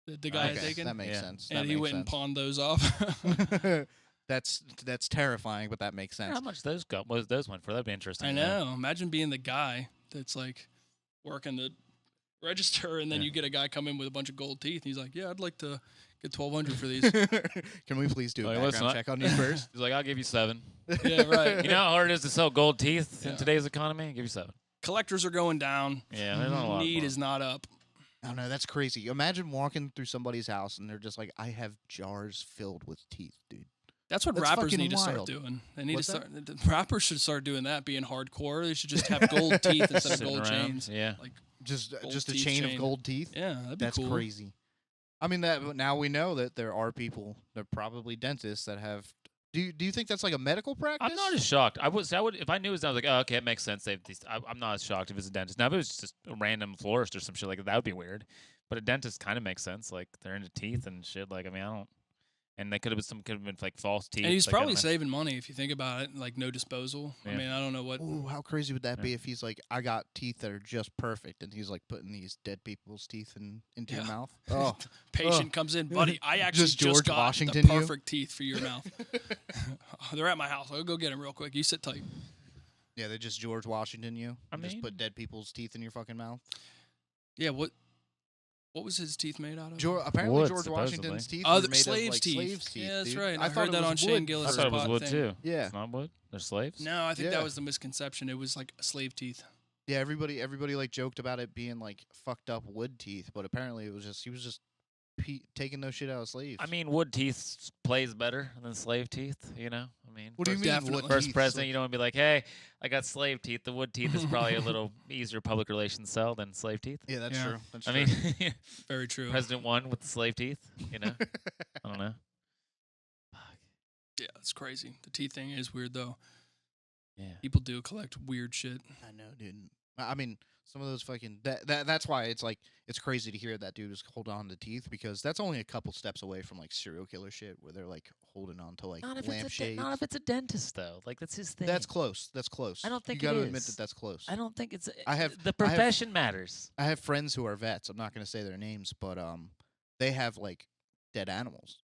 that the guy had Okay, taken, that makes Yeah. sense. and That he makes went and sense. pawned those off. That's terrifying, but that makes sense. How much those got? What those went for? That'd be interesting. I to know. Imagine being the guy that's like working the register, and then Yeah. you get a guy come in with a bunch of gold teeth, and he's like, "Yeah, I'd like to get $1,200 for these." Can we please do a Hey, background listen, check on you first? He's like, I'll give you 7. Yeah, right. You know how hard it is to sell gold teeth in Yeah. today's economy? Give you 7. Collectors are going down. Yeah, there's not a lot. Need for is not up. Oh no, that's crazy. Imagine walking through somebody's house and they're just like, I have jars filled with teeth, dude. That's what That's rappers fucking need to start wild. doing. They need What's to that? start. The rappers should start doing that. Being hardcore, they should just have gold teeth instead of Sitting gold around. chains. Yeah. Like, Just Gold just a teeth chain of chain. gold teeth. yeah, that'd be That's cool. crazy. I mean that now we know that there are people, they're probably dentists that have. Do you think that's like a medical practice? I'm not as shocked. I would if I knew it was, I was like, oh, okay, it makes sense. I'm not as shocked if it's a dentist. Now, if it was just a random florist or some shit like that, would be weird. But a dentist kind of makes sense. Like they're into teeth and shit. Like I mean, I don't. And they could have been like false teeth. And he's like, I don't probably know. saving money if you think about it. Like no disposal. I Yeah. mean, I don't know what. Ooh, how crazy would that Yeah. be if he's like, I got teeth that are just perfect, and he's like putting these dead people's teeth into your Yeah. mouth? Oh, Patient comes in, buddy. I actually Just George got Washington the you? perfect teeth for your mouth. They're at my house. I'll go get them real quick. You sit tight. yeah, they just George Washington you. I Just put mean- dead people's teeth in your fucking mouth. Yeah. What was his teeth made out of? Apparently, Wood, George Washington's teeth Oh, were the made slaves' of like teeth. slaves' teeth. Yeah, that's dude. right. I I thought heard it that was on Shane wood Gillis' I for- thought it was spot wood thing. too. Yeah. It's not wood. They're slaves. No, I think Yeah. that was the misconception. It was like slave teeth. Yeah, everybody like joked about it being like fucked up wood teeth, but apparently it was just he was just taking those shit out of slaves. I mean, wood teeth plays better than slave teeth. You know, I mean, what do you mean? definitely. Wood first teeth? president, you don't want to be like, hey, I got slave teeth. The wood teeth is probably a little easier public relations sell than slave teeth. Yeah, that's Yeah. true. That's I true. mean, Very true. President won with the slave teeth. You know, I don't know. Yeah, it's crazy. The teeth thing is weird though. Yeah. People do collect weird shit. I know, dude. I mean, Some of those fucking that's why it's like it's crazy to hear that dude is holding on to teeth because that's only a couple steps away from like serial killer shit where they're like holding on to like Not if lampshades. not if it's a dentist though. Like that's his thing. That's close. That's close. I don't think you it got to is. admit that that's close. I don't think it's. I have the profession matters. I have friends who are vets. I'm not going to say their names, but they have like dead animals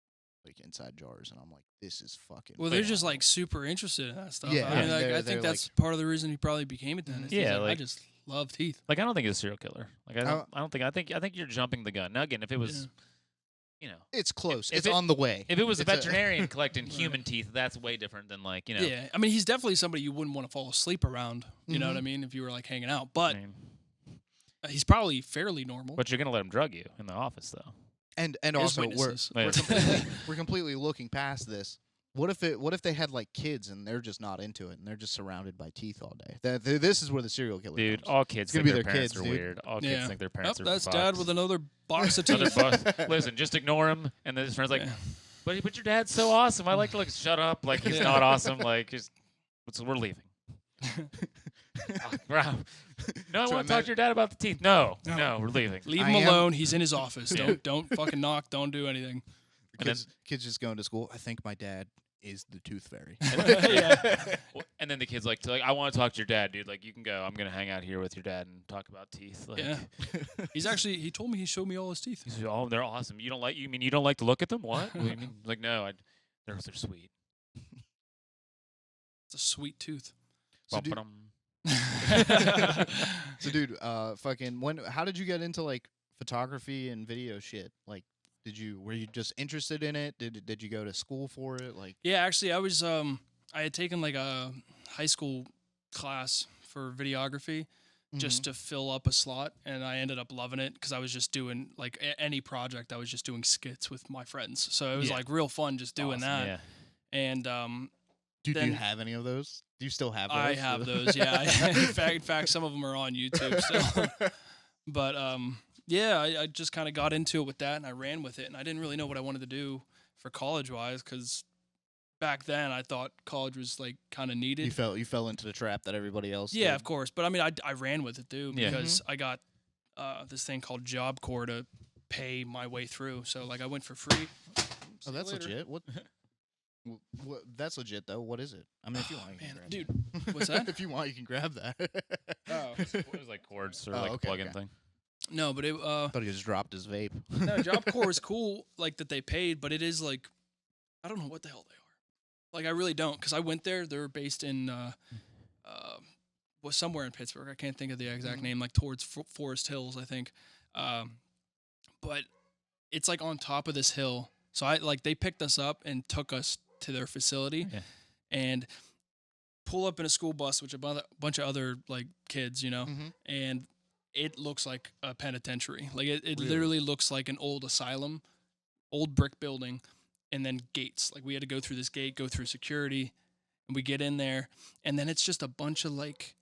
like inside jars, and I'm like, this is fucking. Well, they're just like super interested in that stuff. Yeah, I mean, like, I they're think that's like- part of the reason he probably became a dentist. He's Yeah, I like- just love teeth. Like I don't think it's a serial killer. Like I don't think. I think you're jumping the gun. Now again, if it was, It's close. if it's it- on the way. if it was a It's veterinarian collecting human teeth, that's way different than like Yeah, I mean, he's definitely somebody you wouldn't want to fall asleep around. You know what I Mhm. mean? If you were like hanging out, I but mean, he's probably fairly normal. but you're gonna let him drug you in the office though. and His also witnesses. we're Wait. we're completely looking past this. What if they had like kids and they're just not into it and they're just surrounded by teeth all day? This is where the serial killer Dude, comes. all kids It's gonna think be their their parents kids, are dude. weird. All Yeah. kids think their Nope, parents are that's fucked. dad with another box of teeth. Another bus. Listen, just ignore him. And then his friend's like, Yeah. but your dad's so awesome. I like to like shut up. Like he's Yeah. not awesome. Like just so we're leaving. Oh, wow. No, I So want to talk to your dad about the teeth. No, we're leaving. Leave I him am- alone. He's in his office. Yeah. Don't fucking knock. Don't do anything. And then- Kids just going to school. I think my dad is the tooth fairy. Yeah. And then the kid's like, I want to talk to your dad, dude. Like, you can go. I'm gonna hang out here with your dad and talk about teeth. Like, Yeah. He's actually. He told me he showed me all his teeth. he's like, oh, they're awesome. You don't like? You mean you don't like to look at them? What? What do you mean? Like, no, they're sweet. It's a sweet tooth. So, dude, Bum-ba-dum. so, dude, fucking, how did you get into like photography and video shit? Like, were you just interested in it? Did you go to school for it? Like, Yeah, actually, I was. I had taken like a high school class for videography just to fill up a slot, and I ended up loving it because I was just doing like any project. I was just doing skits with my friends, so it was Yeah. like real fun just doing Awesome, that. Yeah. And dude, do then- you have any of those? Do you still have those? I have those. Yeah, in fact, some of them are on YouTube still. But yeah, I just kind of got into it with that, and I ran with it, and I didn't really know what I wanted to do for college-wise because back then I thought college was like kind of needed. You fell into the trap that everybody else. Yeah, did. of course. But I mean, I ran with it too Yeah. because I got this thing called Job Corps to pay my way through. So like I went for free. Oh, See you that's later. legit. What? That's legit though. What is it? I mean, if you want, you can Man, grab dude, that. what's that? If you want, you can grab that. Oh. It was like cords or Oh, like okay, plug-in okay. thing. No, but it Thought he just dropped his vape. no, Job Corps is cool, like that they paid, but it is like I don't know what the hell they are. Like I really don't, because I went there. They're based in was somewhere in Pittsburgh. I can't think of the exact name, like towards Forest Hills, I think. But it's like on top of this hill. So they picked us up and took us to their facility, Yeah. and pull up in a school bus, which a bunch of other like kids, you know, Mhm. and it looks like a penitentiary. Like it Really? literally looks like an old asylum, old brick building, and then gates. Like we had to go through this gate, go through security, and we get in there, and then it's just a bunch of like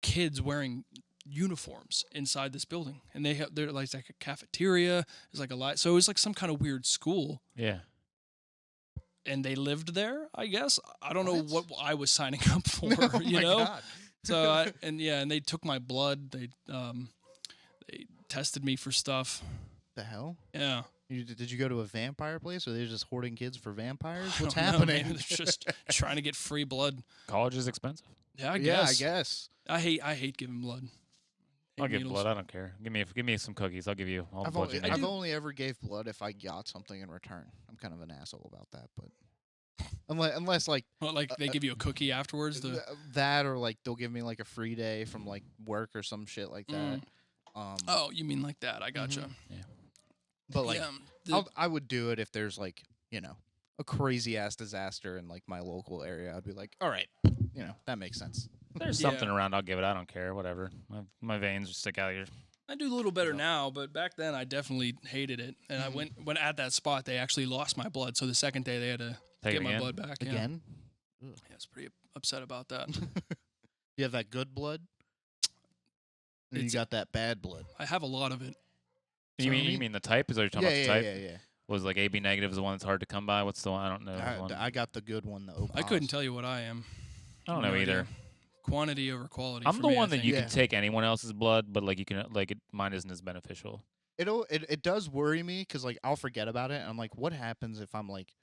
kids wearing uniforms inside this building, and they're like a cafeteria. There's like a lot, so it was like some kind of weird school, Yeah. and they lived there. I guess I don't know What? what I was signing up for. Oh you my know. God. So and they took my blood. They tested me for stuff. The hell? Yeah. Did you go to a vampire place, or they're just hoarding kids for vampires? I What's don't know, happening? man. They're just trying to get free blood. College is expensive. Yeah, I Yeah, guess. I guess. I hate giving blood. I'll Hate give needles. blood. I don't care. Give me some cookies. I'll give you all the I've blood only, you need. I've only ever gave blood if I got something in return. I'm kind of an asshole about that, but unless like Well, like they give you a cookie afterwards. that, or like they'll give me like a free day from like work or some shit like that. Oh, you mean like that? I gotcha. But like Yeah, I would do it if there's like, you know, a crazy ass disaster in like my local area. I'd be like, all right, you know, that makes sense. If there's Yeah. something around, I'll give it. I don't care. Whatever. My veins just stick out here. I do a little better now, but back then I definitely hated it. And I went at that spot. They actually lost my blood, so the second day they had to Take get it my again? blood back. Yeah. Again, Yeah, I was pretty upset about that. you have that good blood, and you It's- got that bad blood. I have a lot of it. You So mean me- you mean the type? Is that what you're talking Yeah, about? yeah, The type? yeah, yeah. Was like AB negative is the one that's hard to come by. What's the one? I don't know. the one. I got the good one. The O I couldn't tell you what I am. I don't know no either. idea. Quantity over quality. I'm for the me, I one that you think. Yeah. can take anyone else's blood, but like you can like mine isn't as beneficial. It does worry me because like I'll forget about it. And I'm like, what happens if I'm like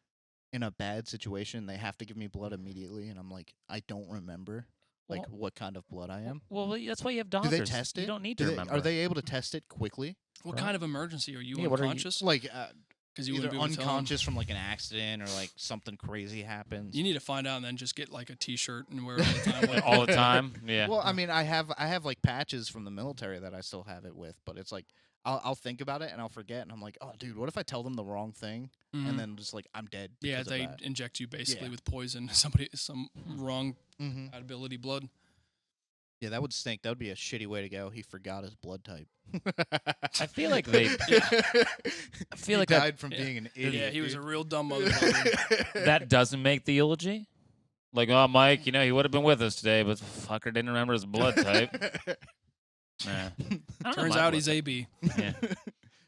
in a bad situation? They have to give me blood immediately, and I'm like, I don't remember like Well- what kind of blood I am. Well, that's why you have Do doctors. they test it? You don't need Do to they, remember. are they able to test it quickly? What Right. kind of emergency are you Yeah, what are you- unconscious? Like Because you either wouldn't be able to tell 'em. unconscious from like an accident or like something crazy happens. You need to find out and then just get like a T-shirt and wear it all the time. Like, all the time? Yeah. Well, I mean, I have like patches from the military that I still have it with, but it's like I'll think about it and I'll forget, and I'm like, oh, dude, what if I tell them the wrong thing Mhm. and then just like I'm dead? yeah, because of they that? inject you basically Yeah. with poison. Some wrong Mhm. compatibility blood. Yeah, that would stink. That would be a shitty way to go. He forgot his blood type. I feel like they. I feel he like that, died from being an idiot. Yeah, he was a dude. real dumb motherfucker. that doesn't make the eulogy. Like, oh, Mike, you know, he would have been with us today, but fucker didn't remember his blood type. Nah. I don't know Turns my out blood he's type. AB. Yeah.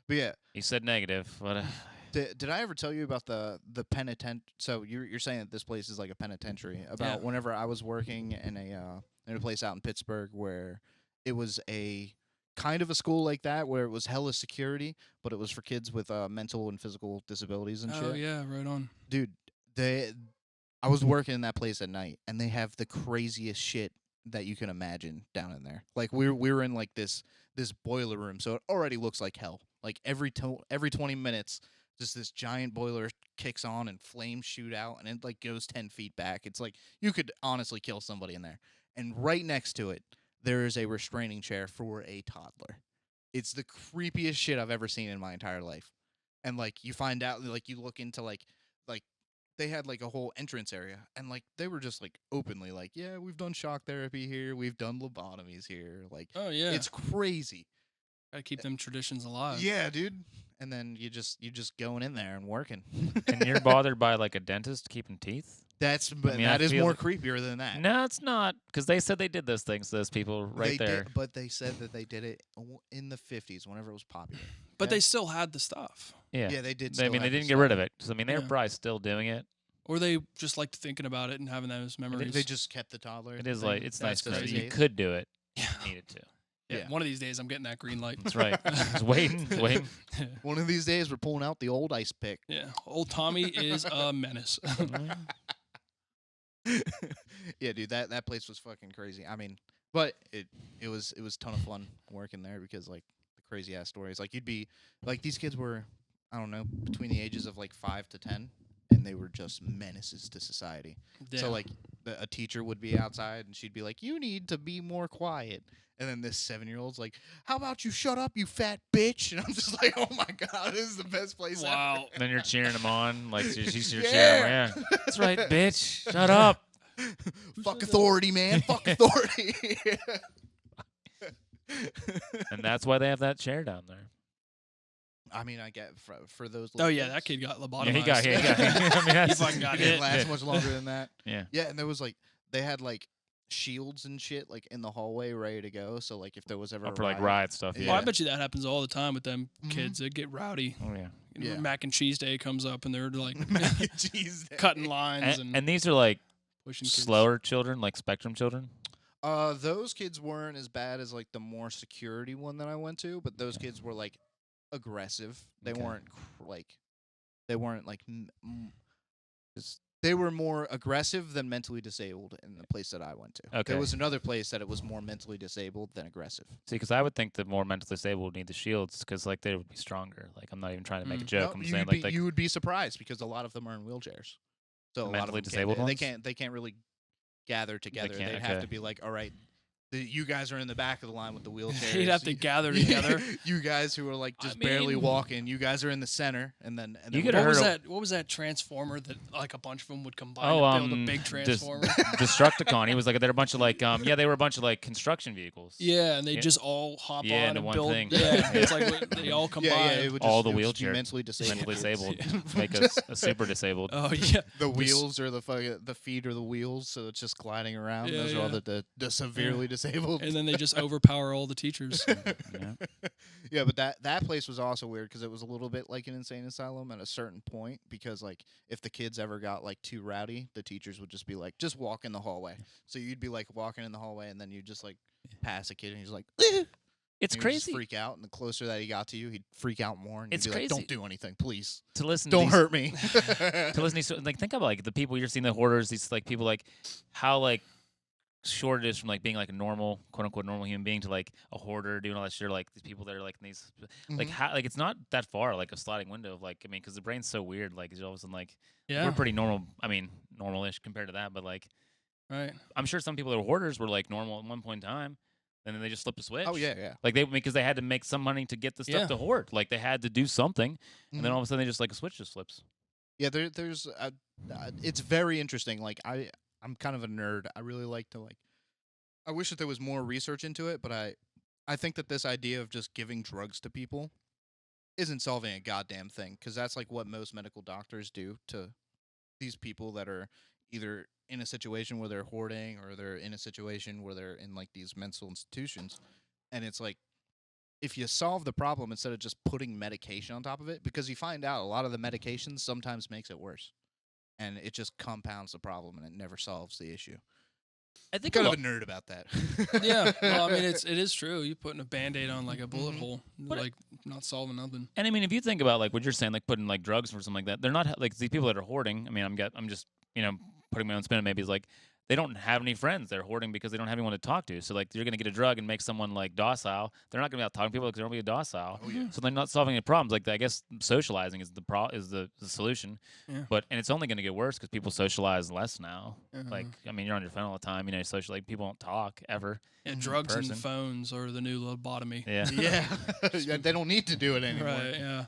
But yeah, He said negative, but did I ever tell you about the penitent? So you're saying that this place is like a penitentiary. About Yeah. whenever I was working in a place out in Pittsburgh where it was a kind of a school like that where it was hella security, but it was for kids with mental and physical disabilities and Oh shit. yeah, right on. Dude, I was working in that place at night, and they have the craziest shit that you can imagine down in there. Like we were in like this boiler room, so it already looks like hell. Like every 20 minutes, just this giant boiler kicks on and flames shoot out, and it like goes 10 feet back. It's like you could honestly kill somebody in there. And right next to it, there is a restraining chair for a toddler. It's the creepiest shit I've ever seen in my entire life. And like you find out, like you look into like they had like a whole entrance area, and like they were just like openly like, yeah, we've done shock therapy here, we've done lobotomies here. Like Oh yeah, it's crazy. gotta keep them traditions alive. Yeah, dude. And then you just going in there and working. and you're bothered by like a dentist keeping teeth? But mean, I that is feel more like- creepier than that. No, it's not, because they said they did those things to those people right they there. Did, but they said that they did it in the 50s whenever it was popular. But Okay? they still had the stuff, Yeah. Yeah, they did. I still mean, they have the didn't get rid stuff. of it. So, I mean, they're Yeah. probably still doing it. or they just liked thinking about it and having those memories. They just kept the toddler. It is thing. like, it's nice That's because the you could do it. yeah. Needed to. Yeah, one of these days I'm getting that green light. That's right. Just waiting. One of these days we're pulling out the old ice pick. Yeah, old Tommy is a menace. Yeah, dude, that place was fucking crazy. I mean, but it was a ton of fun working there because like the crazy ass stories. Like you'd be like these kids were, I don't know, between the ages of like 5 to 10, and they were just menaces to society. Yeah. So like a teacher would be outside and she'd be like, "You need to be more quiet." And then this 7-year-old's like, "How about you shut up, you fat bitch?" And I'm just like, "Oh my god, this is the best place ever." wow. Then you're cheering them on. Like, she's cheering Yeah. them on. Yeah. That's right, bitch. Shut up. Fuck authority, man. Fuck authority. And that's why they have that chair down there. I mean, I get for those. Oh little yeah, kids, that kid got lobotomized. Yeah, he got hit. I mean, that's, fucking got It didn't hit. last much longer than that. Yeah. Yeah, and there was like they had like shields and shit like in the hallway ready to go. So like if there was ever Oh, a for like riot- riot stuff. Yeah. Yeah. Well, I bet you that happens all the time with them Mhm. kids. They get rowdy. Oh, yeah. You know, Yeah. Mac and cheese day comes up and they're like Mac and cheese day. cutting lines And these are like pushing kids. slower children, like spectrum children. Those kids weren't as bad as like the more security one that I went to, but those kids were like aggressive. They Okay. weren't they weren't like they were more aggressive than mentally disabled in the place that I went to. Okay. There was another place that it was more mentally disabled than aggressive. See, because I would think the more mentally disabled would need the shields because like they would be stronger. Like I'm not even trying to make a Mm. joke. No, I'm saying like they, you would be surprised because a lot of them are in wheelchairs. So a lot of mentally them disabled they can't really gather together. can't, They'd have okay. to be like, all right, you guys are in the back of the line with the wheelchairs. They'd have to gather together. You guys who are like I just barely mean- walking. You guys are in the center, and then You could What have was heard that? What was that transformer that like a bunch of them would combine Oh, to build a big Dis- transformer? Destructicon. He was like, they're a bunch of like, yeah, they were a bunch of like construction vehicles. Yeah, and they Yeah. just all hop Yeah, on into and one build. thing. Yeah, it's like what- they all combine. yeah, it would just, All the it would just be wheelchair- mentally disabled. mentally kids. disabled, make us a super disabled. Oh yeah, The wheels or the feet or the wheels, so it's just gliding around. Yeah, Those are all yeah. the severely Yeah. disabled. And then they just overpower all the teachers. Yeah, but that place was also weird because it was a little bit like an insane asylum at a certain point. Because like if the kids ever got like too rowdy, the teachers would just be like, just walk in the hallway. So you'd be like walking in the hallway, and then you just like pass a kid, and he's like, It's and he'd just crazy freak out, and the closer that he got to you, he'd freak out more. And It's you'd be crazy. like, don't do anything, please. to listen. Don't to these, hurt me. To listen to these, like think about like the people you're seeing, the hoarders. These like people like how like short it is from like being like a normal, quote unquote, normal human being to like a hoarder doing all that shit. Or, like these people that are like in these, like Mhm. how like it's not that far, like a sliding window of like I mean, because the brain's so weird. Like all of a sudden, like Yeah. we're pretty normal. I mean, normal-ish compared to that, but like Right. I'm sure some people that were hoarders were like normal at one point in time, and then they just flipped a switch. Oh yeah. Like they because they had to make some money to get the stuff Yeah. to hoard. Like they had to do something, and then Mhm. all of a sudden they just like a switch just flips. Yeah, there's it's very interesting. Like I'm kind of a nerd. I really like to like. I wish that there was more research into it, but I think that this idea of just giving drugs to people isn't solving a goddamn thing, because that's like what most medical doctors do to these people that are either in a situation where they're hoarding or they're in a situation where they're in like these mental institutions, and it's like if you solve the problem instead of just putting medication on top of it, because you find out a lot of the medication sometimes makes it worse, and it just compounds the problem and it never solves the issue. I think Kind a of lo- a nerd about that. Yeah. Well, I mean, it is true. You putting a Band-Aid on like a bullet Mhm. hole, But- like not solving nothing. And I mean, if you think about like what you're saying, like putting like drugs or something like that, they're not like these people that are hoarding. I mean, I'm just putting my own spin on it. Maybe is like they don't have any friends. They're hoarding because they don't have anyone to talk to. So like you're gonna get a drug and make someone like docile. They're not gonna be out talking to people because they're gonna be docile. Oh yeah. So they're not solving any problems. Like I guess socializing is the solution. Yeah. But and it's only gonna get worse because people socialize less now. Like Uh-huh. I mean, you're on your phone all the time. You social like people don't talk ever. Yeah, Mhm. drugs Person. and phones are the new lobotomy. Yeah. Yeah. Yeah, they don't need to do it anymore. Right. Yeah.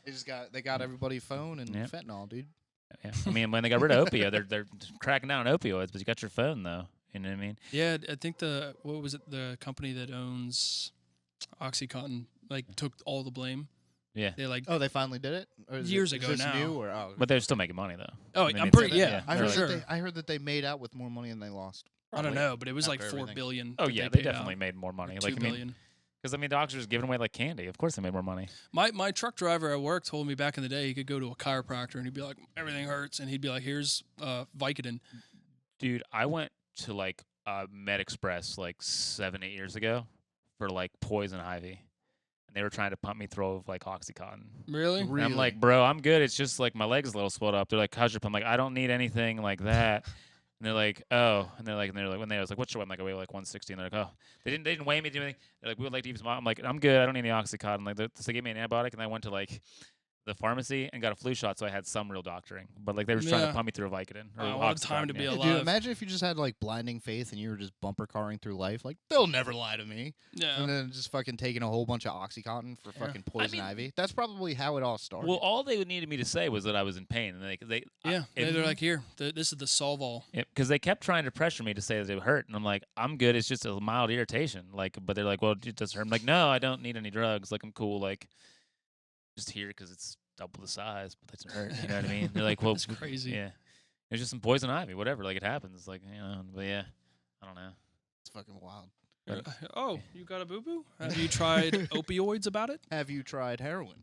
They got everybody phone and Yep. fentanyl, dude. Yeah. I mean, when they got rid of opioid, they're cracking down on opioids, but you got your phone though. You know what I mean? Yeah. I think what was it? The company that owns OxyContin like took all the blame. Yeah. They like. Oh, they finally did it? Or is Years is ago this now. New or But they're still making money though. Oh, I mean, I'm it's- pretty. Yeah. I for heard sure. I heard that they made out with more money than they lost. I don't know, but it was like After 4 everything. billion. Oh that yeah, they they paid definitely out, made more money. or Like 2 I mean, billion. because doctors giving away like candy. Of course they made more money. My truck driver at work told me back in the day he could go to a chiropractor and he'd be like, everything hurts, and he'd be like, here's Vicodin. Dude, I went to like Med Express like 7-8 years ago for like poison ivy, and they were trying to pump me through of like OxyContin. Really? And I'm Really? like, bro, I'm good. It's just like my legs a little swelled up. They're like, how's your pump? I'm like, I don't need anything like that. And they're like, oh, and they're like, when they I was like, what's your weight? I'm like, I weigh like 160. And they're like, oh, they didn't weigh me, do anything. They're like, we would like to use. I'm like, I'm good. I don't need any OxyContin. Like, so they gave me an antibiotic, and I went to like the pharmacy and got a flu shot, so I had some real doctoring. But like they were just trying Yeah. to pump me through a Vicodin. Or Wow, what a time OxyContin, to be yeah. alive. Dude, imagine if you just had like blinding faith and you were just bumper carring through life. Like, they'll never lie to me. Yeah. And then just fucking taking a whole bunch of OxyContin for Yeah. fucking poison mean- ivy. That's probably how it all started. Well, all they needed me to say was that I was in pain, and they Yeah. if- They're like, here, this is the solve all. because they kept trying to pressure me to say that it hurt, and I'm like, I'm good. It's just a mild irritation. Like, but they're like, well, it does hurt. I'm like, no, I don't need any drugs. Like, I'm cool. Like, just here because it's double the size, but that doesn't hurt. You know what I mean? They're like, well, That's crazy. yeah, it's just some poison ivy, whatever. Like, it happens. Like, but yeah, I don't know. it's fucking wild. Oh, you got a boo boo? Have you tried opioids about it? Have you tried heroin?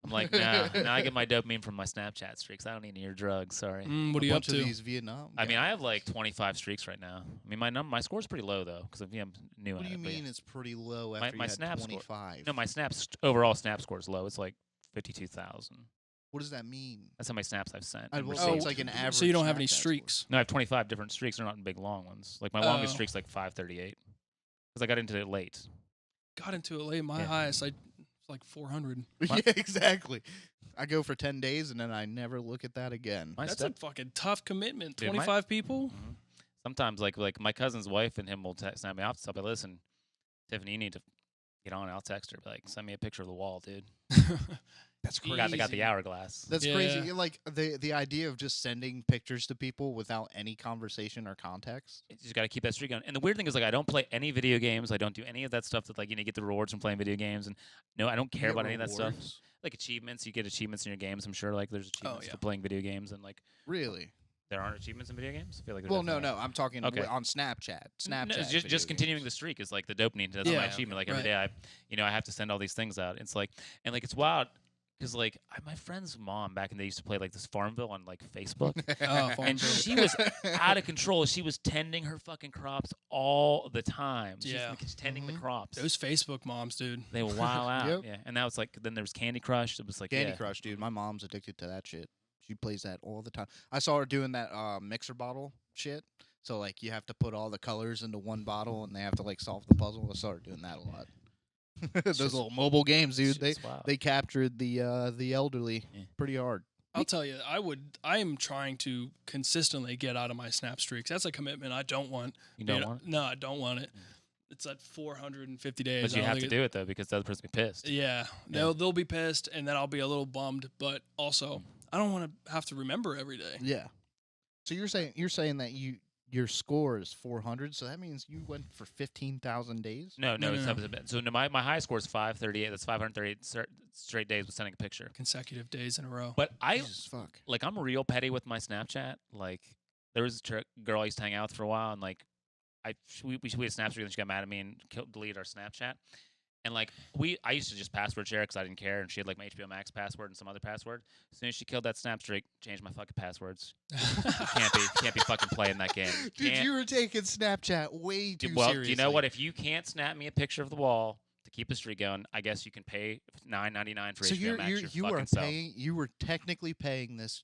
I'm like, nah. Now I get my dopamine from my Snapchat streaks. I don't need any of your drugs. Sorry. What are A you up bunch of to? these Vietnam. I mean, I guys. have like 25 streaks right now. I mean, my score's pretty low though, because I'm new What at do you it. but yeah. mean it's pretty low after my you had snap score- 25? No, my overall snap score is low. It's like 52,000. What does that mean? That's how many snaps I've sent. I and will received. say it's like an average. So you don't have any Snapchat score. streaks? No, I have 25 different streaks. They're not big long ones. Like my longest Oh. streak's like 538, because I got into it late. Got into it late. My Yeah. highest, it's like 400. Yeah, exactly. I go for 10 days and then I never look at that again. My That's step, a fucking tough commitment. Dude, 25 people? Mhm. Sometimes like my cousin's wife and him will snap me off stuff. I listen, Tiffany, you need to get on. I'll text her, be like, send me a picture of the wall, dude. That's They got the Easy. hourglass. That's Yeah. crazy. You're like the idea of just sending pictures to people without any conversation or context. You just got to keep that streak going. And the weird thing is, like, I don't play any video games. I don't do any of that stuff that, like, get the rewards from playing video games. And no, I don't You care get about any of that stuff. rewards? Like achievements, you get achievements in your games. I'm sure, like, there's achievements yeah. for playing video games, and like, Really? There aren't achievements in video games. I feel like Well, no, I'm talking Okay. on Snapchat. Snapchat. No, video just continuing games. the streak is like the dopamine. That's my Yeah, achievement. Like every right. day, I have to send all these things out. It's like, and like it's wild because like my friend's mom back in the day used to play like this Farmville on like Facebook, Oh, and Farmville. she was out of control. She was tending her fucking crops all the time. She's Yeah. tending the crops. Those Facebook moms, dude. They will wow out. Yep. Yeah, and now it's like then there was Candy Crush. It was like Candy yeah. Crush, dude. My mom's addicted to that shit. She plays that all the time. I saw her doing that mixer bottle shit. So like you have to put all the colors into one bottle, and they have to like solve the puzzle. I saw her doing that a lot. Those just- little mobile games, dude. It's just wild. They captured the elderly Yeah. pretty hard. I'll tell you, I am trying to consistently get out of my snap streaks. That's a commitment I don't want. You don't want it? No, I don't want it. It's at 450 days. But you have to do it though because the other person will be pissed. Yeah, they'll be pissed, and then I'll be a little bummed. But also, I don't want to have to remember every day. Yeah. So you're saying that your score is 400, so that means you went for 15,000 days. No, No, it's no, up a bit. So no, my high score is 538. That's 538 straight days with sending a picture. Consecutive days in a row. But Jesus fuck. like I'm real petty with my Snapchat. Like there was a girl I used to hang out with for a while, and like we had a Snapchat, and she got mad at me and deleted our Snapchat. And like I used to just password share because I didn't care, and she had like my HBO Max password and some other password. As soon as she killed that snap streak, changed my fucking passwords. can't be fucking playing that game. Dude, Can't- you were taking Snapchat way too well, seriously. you know what? If you can't snap me a picture of the wall to keep the streak going, I guess you can pay $9.99 for So HBO Max. you fucking are self. paying. You were technically paying this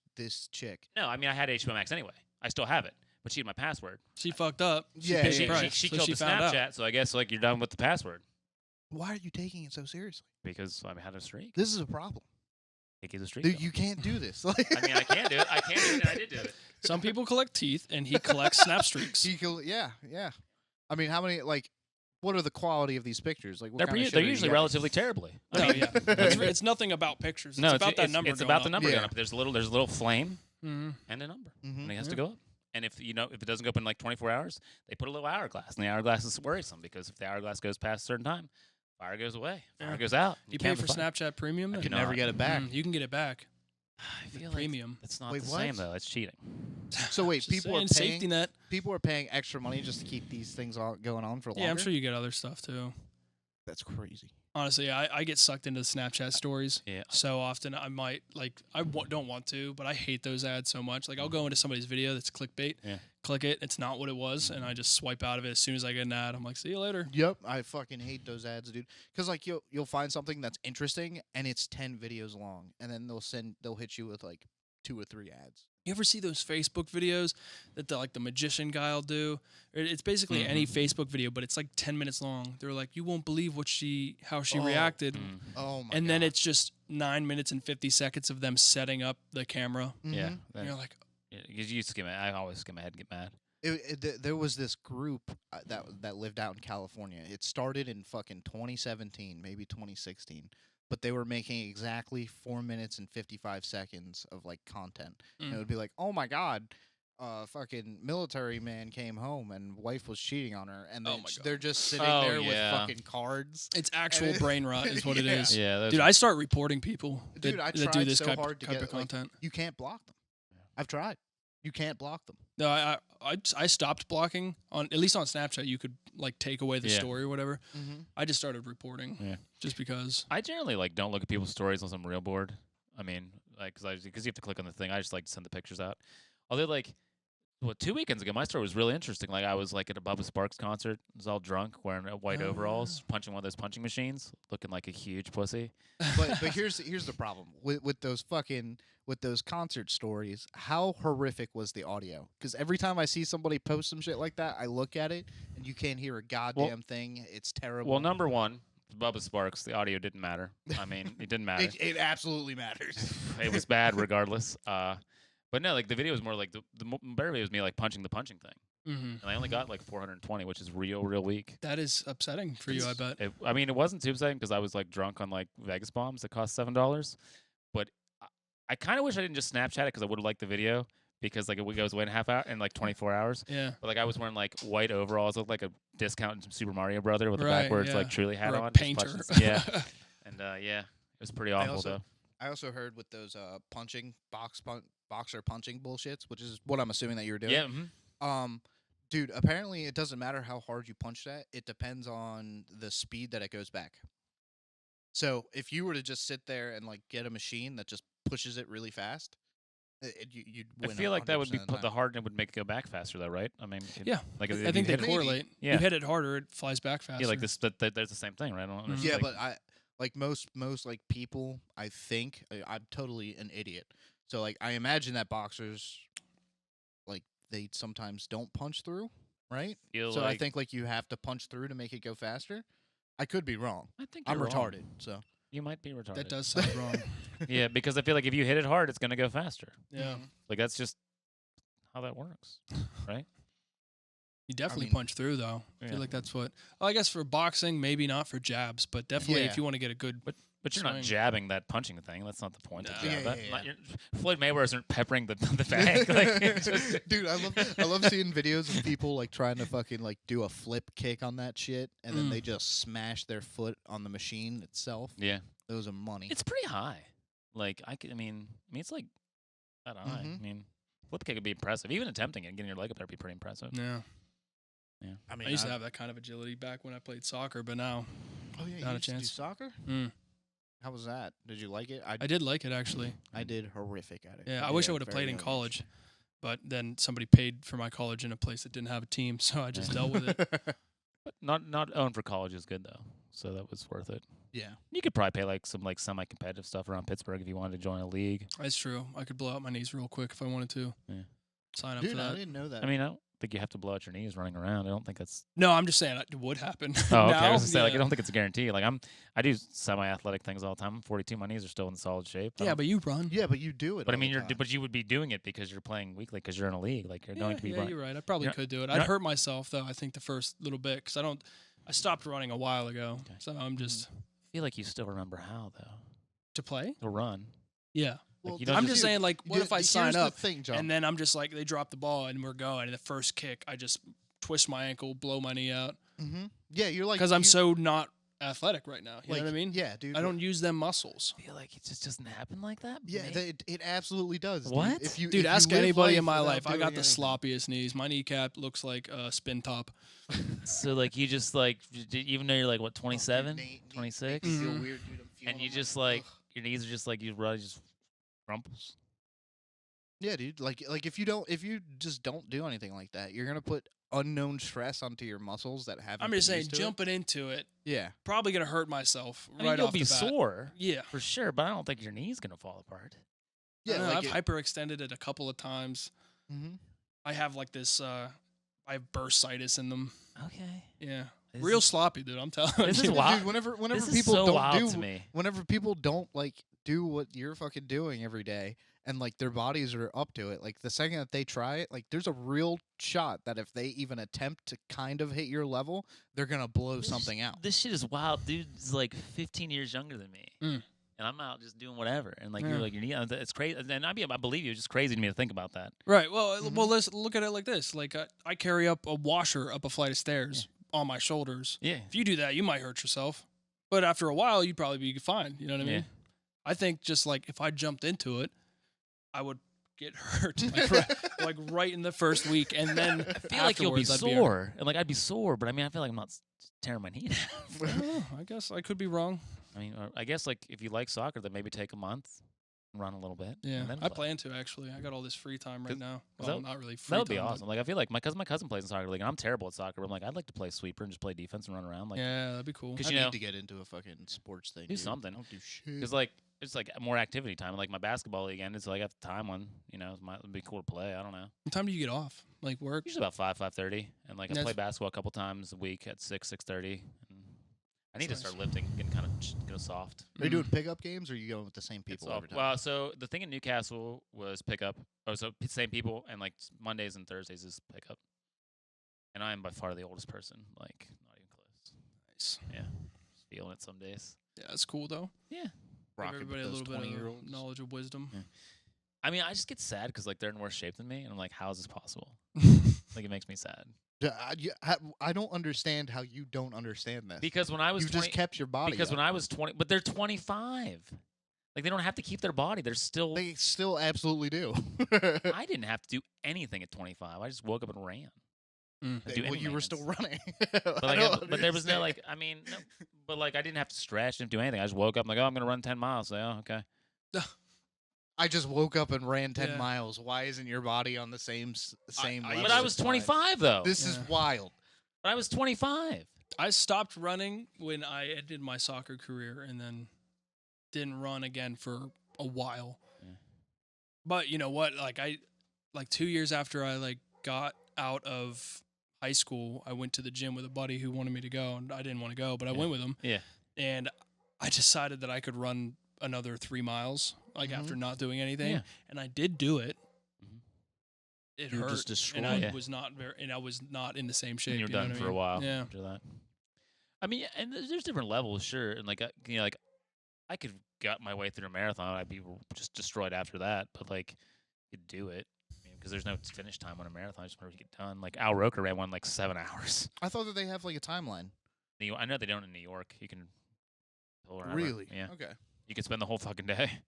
chick. No, I mean I had HBO Max anyway. I still have it, but she had my password. She fucked up. She Yeah, paid She, the price. she so killed she the found Snapchat, out. so I guess like you're done with the password Why are you taking it so seriously? because I had a streak. This is a problem. It keeps a streak. Dude, going. you can't do this. I mean, I can't do it. I can't do it, and I did do it. Some people collect teeth, and he collects snap streaks. Yeah. I mean, how many like? What are the quality of these pictures? Like, what They're kind of shit they're are you usually getting? relatively terribly. I No, mean, yeah, it's nothing about pictures. It's about that number. It's going about the up. number Yeah. going up. There's a little flame Mhm. and a number, Mhm. and it has to go up. And if it doesn't go up in like 24 hours, they put a little hourglass, and the hourglass is worrisome because if the hourglass goes past a certain time, fire goes away, fire Yeah. goes out. You can't pay for have fire. Snapchat Premium? I then? You could never not. get it back. You can get it back. I feel like Premium. it's not Wait, the what? same though. It's cheating. So wait, Just people are saying, safety paying. net. People are paying extra money just to keep these things going on for longer. Yeah, I'm sure you get other stuff too. That's crazy. Honestly, I get sucked into Snapchat stories Yeah. so often. I might don't want to, but I hate those ads so much. Like I'll go into somebody's video that's clickbait, Yeah. click it, it's not what it was, and I just swipe out of it as soon as I get an ad. I'm like, see you later. Yep, I fucking hate those ads, dude. Because like you'll find something that's interesting and it's 10 videos long, and then they'll hit you with like 2 or 3 ads. You ever see those Facebook videos that the magician guy will do? It's basically any Facebook video, but it's like 10 minutes long. They're like, you won't believe how she Oh. reacted. Mm. Oh my! And then it's just 9 minutes and 50 seconds of them setting up the camera. Yeah. Mhm. And you're like, You skim it. I always skim ahead and get mad. There was this group that lived out in California. It started in fucking 2017, maybe 2016. But they were making exactly 4 minutes and 55 seconds of like content. And it would be like, oh my god, fucking military man came home and wife was cheating on her, and Oh then my God. they're just sitting Oh, there yeah. with fucking cards. it's actual it- brain rot is what it Yeah. is. Yeah, Dude, I start reporting people Dude, I that do tried this so type, hard to type get of like, content. you can't block them. I've tried. You can't block them. No, I stopped blocking on at least on Snapchat. You could like take away the Yeah. story or whatever. Mm-hmm. I just started reporting. Yeah. Just because. I generally like don't look at people's stories unless I'm real bored. I mean, like because you have to click on the thing. I just like to send the pictures out. Although like, 2 weekends ago, my story was really interesting. Like I was like at a Bubba Sparks concert. I was all drunk, wearing white Oh, overalls, punching one of those punching machines, looking like a huge pussy. But here's the problem with those concert stories. How horrific was the audio? Because every time I see somebody post some shit like that, I look at it and you can't hear a goddamn thing. It's terrible. Well, number one, Bubba Sparks, the audio didn't matter. I mean, it didn't matter. it absolutely matters. It was bad regardless. But no, like the video was more like the better video was me like punching the punching thing, Mm-hmm. and I only got like 420, which is real weak. That is upsetting for you, I bet. I mean, it wasn't too upsetting because I was like drunk on like Vegas bombs that cost $7. But I kind of wish I didn't just Snapchat it because I would have liked the video because like it goes away in a half hour in like 24 hours. Yeah. But like I was wearing like white overalls, looked like a discount Super Mario Brother with a Right, backwards yeah. like truly hat Or a on. just painter. punching- yeah, and yeah, it was pretty awful also- though. I also heard with those boxer punching bullshits, which is what I'm assuming that you're doing. Yeah. Mm-hmm. Dude, apparently it doesn't matter how hard you punch that. It depends on the speed that it goes back. So if you were to just sit there and like get a machine that just pushes it really fast, you'd I win. feel like that would 100% be of the the time. hardening would make it go back faster, though, right? I mean, Yeah. Like if I you think they hit it- correlate. Yeah. You hit it harder, it flies back faster. Yeah, like this. There's the same thing, right? I don't Mhm. understand, Yeah, like- but I like most like people. I think I'm totally an idiot. So like I imagine that boxers, like they sometimes don't punch through, right? feel So like, I think like you have to punch through to make it go faster. I could be wrong. I think I'm you're wrong. retarded. So You might be retarded. That does sound wrong. Yeah, because I feel like if you hit it hard, it's gonna go faster. Yeah. Like that's just how that works, right? You definitely mean- punch through, though. I Yeah. feel like that's what. Well, I guess for boxing, maybe not for jabs, but definitely Yeah. if you want to get a good. But you're Swing. not jabbing that punching thing. That's not the point. No. To jab Yeah, that. yeah, Not yeah. Floyd Mayweather isn't peppering the bag. Like, it's just- Dude, I love seeing videos of people like trying to fucking like do a flip kick on that shit, and then Mm. they just smash their foot on the machine itself. yeah, Those are money. it's pretty high. Like I mean, it's like that high. Mhm. I mean, flip kick would be impressive. Even attempting it, getting your leg up there would be pretty impressive. Yeah. I mean, I used to have that kind of agility back when I played soccer, but now Oh yeah, not a you used to do chance. soccer? Mm. How was that? Did you like it? I did like it actually. I did horrific at it. Yeah, I did wish I at would have a very played in young age. college, but then somebody paid for my college in a place that didn't have a team, so I just dealt with it. But not owing for college is good though, so that was worth it. Yeah. You could probably pay like some like semi-competitive stuff around Pittsburgh if you wanted to join a league. That's true. I could blow out my knees real quick if I wanted to. Yeah. Sign up Dude, for I that. didn't know that. I mean, I don't think you have to blow out your knees running around. I don't think that's. No, I'm just saying it would happen. Oh, okay. I Now, was gonna say like I yeah. don't think it's a guarantee. Like I do semi-athletic things all the time. I'm 42. My knees are still in solid shape. I Yeah, don't- but you run. yeah, but you do it. but I all mean, the time. but you would be doing it because you're playing weekly because you're in a league. Like you're going to be. Yeah, running. you're right. I probably You're not- could do it. you're I'd not- hurt myself though. I think the first little bit because I stopped running a while ago, Okay. so I'm just I feel like you still remember how though to play. to run. Yeah, you don't I'm just- just saying like, what if I sign here's up the thing, John. and then I'm just like they drop the ball and we're going, and the first kick I just twist my ankle, blow my knee out Yeah, you're like because I'm you- so not athletic right now. You like, know what I mean? Yeah, dude. I don't use them muscles. I feel like it just doesn't happen like that. Yeah, Maybe. it absolutely does. dude. What? If you, Dude, if you ask live anybody in my without life. I doing got the anything- sloppiest knees. My kneecap looks like a spin top. So like you just like even though you're like what Oh, dude, 27, Nate 26, makes me feel Mhm. weird, dude. I'm feeling and you like, just like ugh. your knees are just like you really just crumples. Yeah, dude. Like if you just don't do anything like that, you're gonna put unknown stress onto your muscles that haven't. I'm been just saying, used to it. jumping into it, Yeah. probably gonna hurt myself I mean, right you'll off be the bat. sore Yeah. for sure, but I don't think your knee's gonna fall apart. I Yeah, don't know, like I've hyperextended it a couple of times. Mm-hmm. I have like this. I have bursitis in them. Okay. Yeah, This real is- sloppy, dude. I'm telling This you. is wild. Dude, whenever This is people so don't wild do to me. whenever people don't like do what you're fucking doing every day and like their bodies are up to it, like the second that they try it, like there's a real shot that if they even attempt to kind of hit your level, they're gonna blow something out. This shit is wild. Dude's like 15 years younger than me. Mm. And I'm out just doing whatever. And like Yeah. you're like your knee, it's crazy. And I believe you. It's just crazy to me to think about that. Right. Well, Mhm. well, let's look at it like this. Like I carry up a washer up a flight of stairs on my shoulders. Yeah. If you do that, you might hurt yourself. But after a while, you'd probably be fine. You know what I mean? Yeah. I think just like if I jumped into it, I would get hurt like right in the first week, and then I feel like you'll be afterwards, I'd be sore. And like I'd be sore, but I mean, I feel like I'm not tearing my knee down. I don't know. I guess I could be wrong. I mean, I guess like if you like soccer, then maybe take a month, and run a little bit. Yeah, and then I play. plan to actually. I got all this free time right 'Cause- now. 'cause Well, that- not really free That would be time, but- awesome. Like I feel like my cousin plays in soccer league, and I'm terrible at soccer. But I'm like, I'd like to play sweeper and just play defense and run around. Like, Yeah, that'd be cool. 'Cause I you need know- to get into a fucking sports thing. Do dude. something. I don't do shit. because like it's like more activity time. Like my basketball league ended, so like I have time when it'd be cool to play. I don't know. What time do you get off? Like work? Usually about 5:30, and like I That's- play basketball a couple times a week at 6:30. I need That's to start nice. lifting, getting kind of soft. Are you doing pickup games or are you going with the same people every time? Well, so the thing in Newcastle was pickup. Oh, so same people, and like Mondays and Thursdays is pickup. And I am by far the oldest person. Like not even close. Nice. Yeah, just feeling it some days. Yeah, that's cool though. Yeah. Give Rocking with everybody a those little bit of 20-year-olds. knowledge of wisdom. Yeah. I mean, I just get sad because like they're in worse shape than me, and I'm like, how is this possible? Like it makes me sad. Yeah, I don't understand how you don't understand this. Because when I was you 20, just kept your body. because up. when I was 20, but they're 25. Like they don't have to keep their body. They're still. They still absolutely do. I didn't have to do anything at 25. I just woke up and ran. Mm. I do Well, any you were still maintenance. running. But like, but there was no like. I mean, no, but like I didn't have to stretch. Didn't do anything. I just woke up and like, oh, I'm gonna run 10 miles. So, oh, okay. I just woke up and ran 10 Yeah. miles. Why isn't your body on the same level? But I was 25 though. This is Yeah. wild. But I was 25. I stopped running when I ended my soccer career and then didn't run again for a while. Yeah. But you know what? Like 2 years after I like got out of high school, I went to the gym with a buddy who wanted me to go, and I didn't want to go, but I Yeah. went with him. Yeah. And I decided that I could run another 3 miles, like after not doing anything, Yeah. and I did do it. Mhm. It You were hurt, just destroyed. and I Yeah. was not in the same shape. And you're you know done what I for a mean? while Yeah. after that. I mean, and there's different levels, sure. And like, like I could got my way through a marathon. I'd be just destroyed after that. But like, you could do it because there's no finish time on a marathon. I just remember to get done. Like Al Roker ran one like 7 hours. I thought that they have like a timeline. I know they don't in New York. You can. Wherever. Really? Yeah. Okay. You could spend the whole fucking day.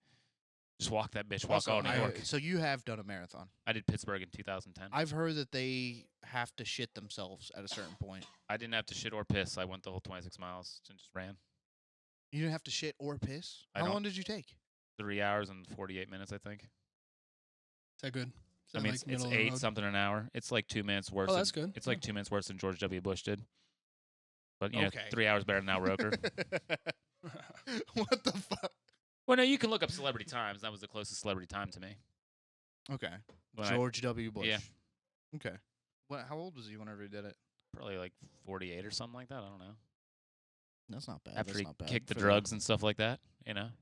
Just walk that bitch. Walk Also, all New York. so you have done a marathon. I did Pittsburgh in 2010. I've heard that they have to shit themselves at a certain point. I didn't have to shit or piss. I went the whole 26 miles and just ran. You didn't have to shit or piss? I How don't- long did you take? 3 hours and 48 minutes, I think. Is that good? Is I that, mean, like, it's middle of the 8 road? something an hour. It's like 2 minutes worse. Oh, that's than, good. It's like 2 minutes worse than George W. Bush did. But, you know, Okay. 3 hours better than Al Roker. What the fuck? Well, no, you can look up celebrity times. That was the closest celebrity time to me. Okay. When I- George W. Bush. Yeah. Okay. How old was he whenever he did it? probably like 48 or something like that. I don't know. That's not bad. After That's he not bad. kicked the for drugs and stuff like that,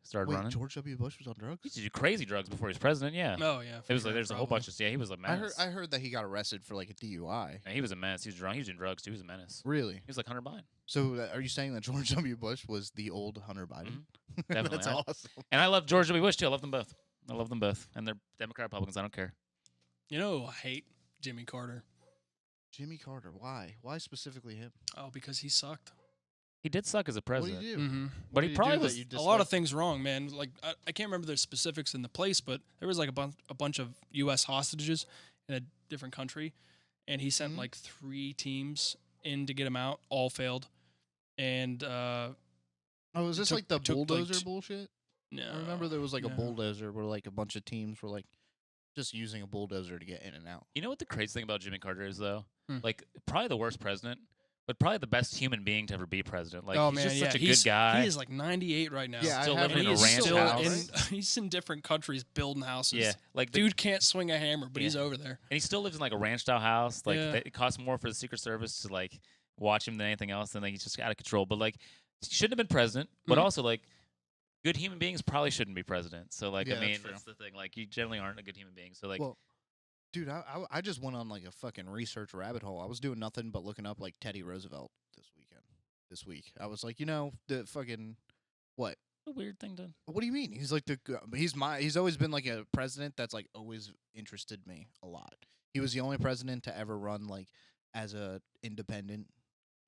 started Wait, running. George W. Bush was on drugs? He used to do crazy drugs before he was president. Yeah. Oh yeah. It was for like sure, there's a whole probably. bunch of he was a menace. I heard that he got arrested for like a DUI. And he was a menace. He was drunk. He was doing drugs too. He was a menace. Really? He was like Hunter Biden. So are you saying that George W. Bush was the old Hunter Biden? Definitely. That's I- awesome. And I love George W. Bush too. I love them both. I love them both. And they're Democrat Republicans. I don't care. You know, I hate Jimmy Carter. Jimmy Carter. Why? Why specifically him? Oh, because he sucked. He did suck as a What did president. he do? Mm-hmm. But What he did probably do that was you A lot dislike? of things wrong, man. Like I can't remember the specifics in the place, but there was like a bunch of U.S. hostages in a different country, and he sent Mhm. like 3 teams in to get him out. All failed, and Oh, is this took- like the took, like, bulldozer bullshit? no, I remember there was like a no. bulldozer where like a bunch of teams were like just using a bulldozer to get in and out. You know what the crazy thing about Jimmy Carter is though? Hmm. Like probably the worst president, but probably the best human being to ever be president. Like oh he's man, just yeah, such a he's, good guy. He is like 98 right now. Yeah, I still have living in and a he's ranch still house. he's in different countries building houses. Yeah, like Dude can't swing a hammer, but he's Yeah. over there. and he still lives in like a ranch style house. Like Yeah. it costs more for the Secret Service to like watch him than anything else. And like he's just out of control. But like he shouldn't have been president. But Mhm. also like good human beings probably shouldn't be president. So like Yeah, I mean that's true. that's the thing. Like you generally aren't a good human being. So like Well, dude, I just went on like a fucking research rabbit hole. I was doing nothing but looking up like Teddy Roosevelt this week. I was like, the fucking what? a weird thing to. What do you mean? He's like he's always been like a president that's like always interested me a lot. He was the only president to ever run like as a independent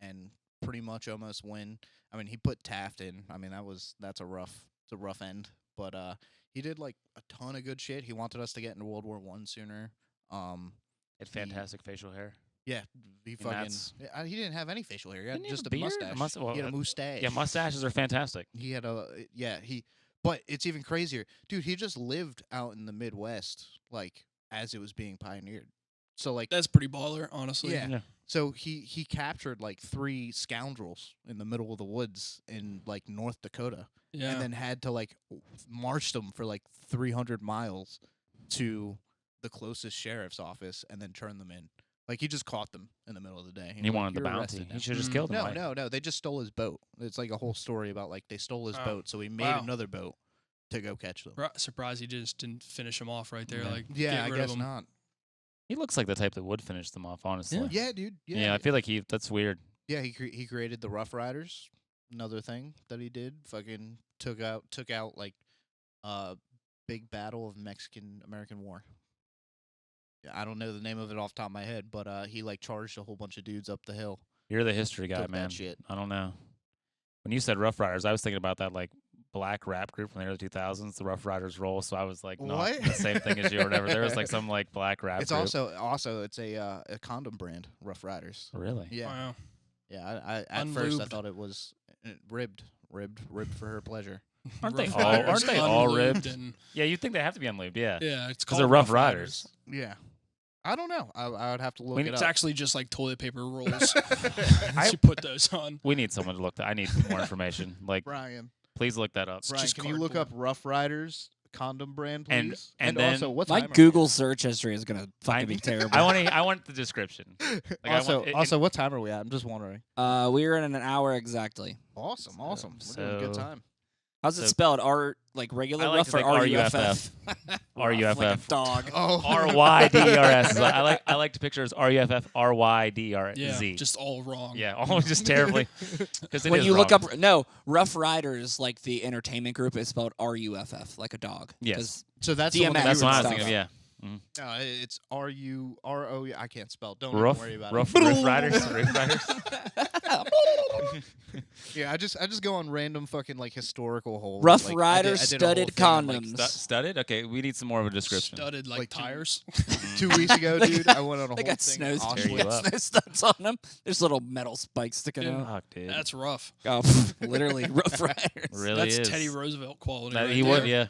and pretty much almost win. I mean, he put Taft in. I mean, that's a rough end, but he did like a ton of good shit. He wanted us to get into World War I sooner. Had fantastic facial hair. Yeah, he And fucking that's- he didn't have any facial hair. He had Didn't he have just a a beard? mustache. Well, he had a mustache. Yeah, mustaches are fantastic. He had but it's even crazier. Dude, he just lived out in the Midwest, like, as it was being pioneered. So, like, That's pretty baller, honestly. yeah. Yeah. So he captured, like, 3 scoundrels in the middle of the woods in, like, North Dakota. Yeah. And then had to, like, march them for, like, 300 miles to the closest sheriff's office and then turn them in. Like, he just caught them in the middle of the day. He was like, wanted the "You're bounty. arrested He now." should have just Mm. killed him. No, right? no, they just stole his boat. It's like a whole story about like they stole his Wow. boat, so he made Wow. another boat to go catch them. Surprised he just didn't finish him off right there. Yeah. Like, Yeah, get I rid of guess him. not. He looks like the type that would finish them off. Honestly. Yeah, dude. Yeah, I feel like that's weird. Yeah, he created the Rough Riders. Another thing that he did, fucking took out like big battle of Mexican American War. Yeah, I don't know the name of it off the top of my head, but he like charged a whole bunch of dudes up the hill. You're the history guy, Took that man. shit. I don't know. When you said Rough Riders, I was thinking about that like black rap group from the early 2000s, the Rough Riders roll. So I was like, not What? the same thing as you or whatever. There was like some like black rap It's group. also it's a condom brand, Rough Riders. Really? Yeah, Wow. yeah. I at first I Unlubed. thought it was ribbed for her pleasure. Aren't they Rough all? Riders, Aren't they all unlubed ribbed? and- Yeah, you'd think they have to be unlubed. Yeah. yeah, it's Because called they're Rough Riders. Yeah, I don't know. I would have to look We it need- It's up. actually just like toilet paper rolls. I- you put those on. We need someone to look. I need more information. Like, Brian, please look that up. Brian, just can you look up cardboard. Rough Riders condom brand, And- please? and then- also, what My time are we Google search history is gonna fucking be I terrible. I want the description. at? Like, I want- also, what time are we at? I'm just wondering. We're in an hour exactly. Awesome. We're doing a good So- time. How's it So- spelled? R like regular I like rough to or think RUFF? RUFF. Like a dog. Oh, RYDERS. I like to picture as RUFF RYDRZ. Yeah, just all wrong. Yeah, all just terribly. Because When you look up, no, Rough Riders, like the entertainment group, is spelled RUFF, like a dog. Yes. 'Cause so that's the one DMX that that's you what I were was stuff. thinking of. Yeah. No, it's RURO. I can't spell. Don't Roof, even worry about roof, it. roof riders, roof riders. Yeah, I just go on random fucking like historical holes. Rough like, Rider I did a whole studded thing on, like, condoms. Studded? Okay, we need some more of a description. Studded like, Like two- tires. 2 weeks ago, dude, I went on a They whole got thing. snow, on Tear you Auschwitz. up. snow studs on them. There's little metal spikes sticking Dude. out. Fuck, dude. That's rough. Oh, literally, Rough Riders. really That's is. Teddy Roosevelt quality. That- right he there. would, yeah.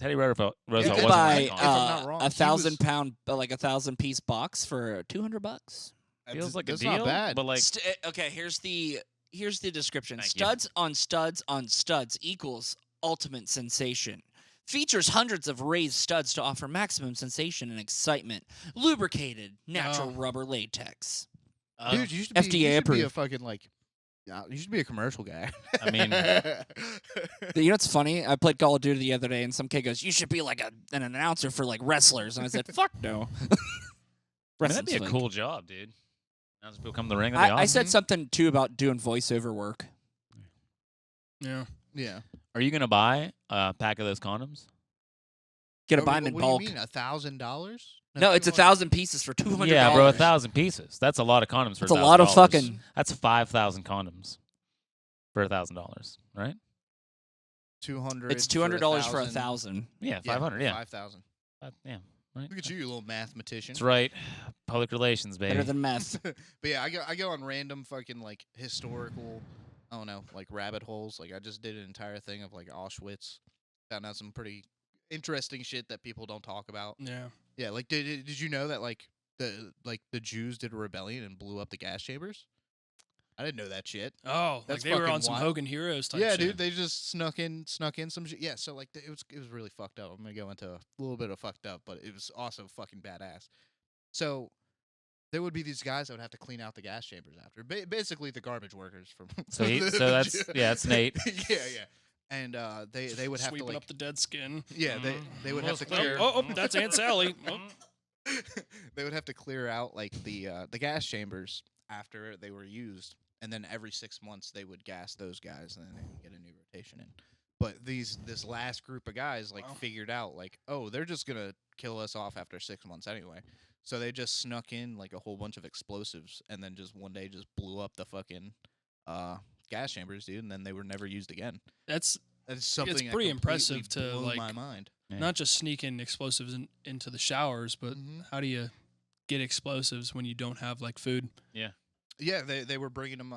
Teddy Roosevelt Yeah, wasn't Did buy If I'm not wrong, a he 1,000 pound, like a 1,000 piece box for $200. Feels like a That's deal, not bad. but like Okay, here's the description. Thank you. Studs on studs on studs equals ultimate sensation. Features hundreds of raised studs to offer maximum sensation and excitement. Lubricated natural Oh. rubber latex. Dude, you should be, FDA you should be a approved. fucking like. You should be a commercial guy. I mean, You know what's funny? I played Call of Duty the other day, and some kid goes, "You should be like an announcer for like wrestlers." And I said, "Fuck no." I mean, that'd be a Wrestling's fake. cool job, dude. Now just become the ring. That'd be I awesome. said something too about doing voiceover work. Yeah. yeah. Are you gonna buy a pack of those condoms? Get a What- buy 'em in what bulk. do you mean, $1,000? No, it's 1,000 pieces for $200. Yeah, bro, 1,000 pieces. That's a lot of condoms for It's a lot of $1,000. fucking. That's 5,000 condoms for $1,000, right? 200. It's $200 for 1,000. Yeah, 500. Yeah, 5,000. Yeah, right. Look at you little mathematician. That's right. Public relations, baby. Better than meth. But yeah, I go on random fucking like historical, I don't know, like rabbit holes. Like I just did an entire thing of like Auschwitz. Found out some pretty interesting shit that people don't talk about. Yeah. Yeah, like did you know that like the Jews did a rebellion and blew up the gas chambers? I didn't know that shit. Oh, like That's they were fucking on some wild. Hogan Heroes type Yeah, shit. dude, they just snuck in some shit. Yeah, so like it was really fucked up. I'm gonna go into a little bit of fucked up, but it was also fucking badass. So there would be these guys that would have to clean out the gas chambers after, basically the garbage workers from. So that's that's Nate. yeah, and they would have Sweeping to like up the dead skin. yeah they would have to clear. Oh, that's Aunt Sally. Oh. They would have to clear out like the gas chambers after they were used, and then every 6 months they would gas those guys, and then they would get a new rotation in. But this last group of guys like Wow. figured out like, oh, they're just gonna kill us off after 6 months anyway. So they just snuck in like a whole bunch of explosives, and then just one day just blew up the fucking gas chambers, dude, and then they were never used again. That's That's something that pretty completely impressive to, blew like, my mind. Yeah. not just sneaking explosives into the showers, but Mhm. how do you get explosives when you don't have like food? Yeah, they were bringing them.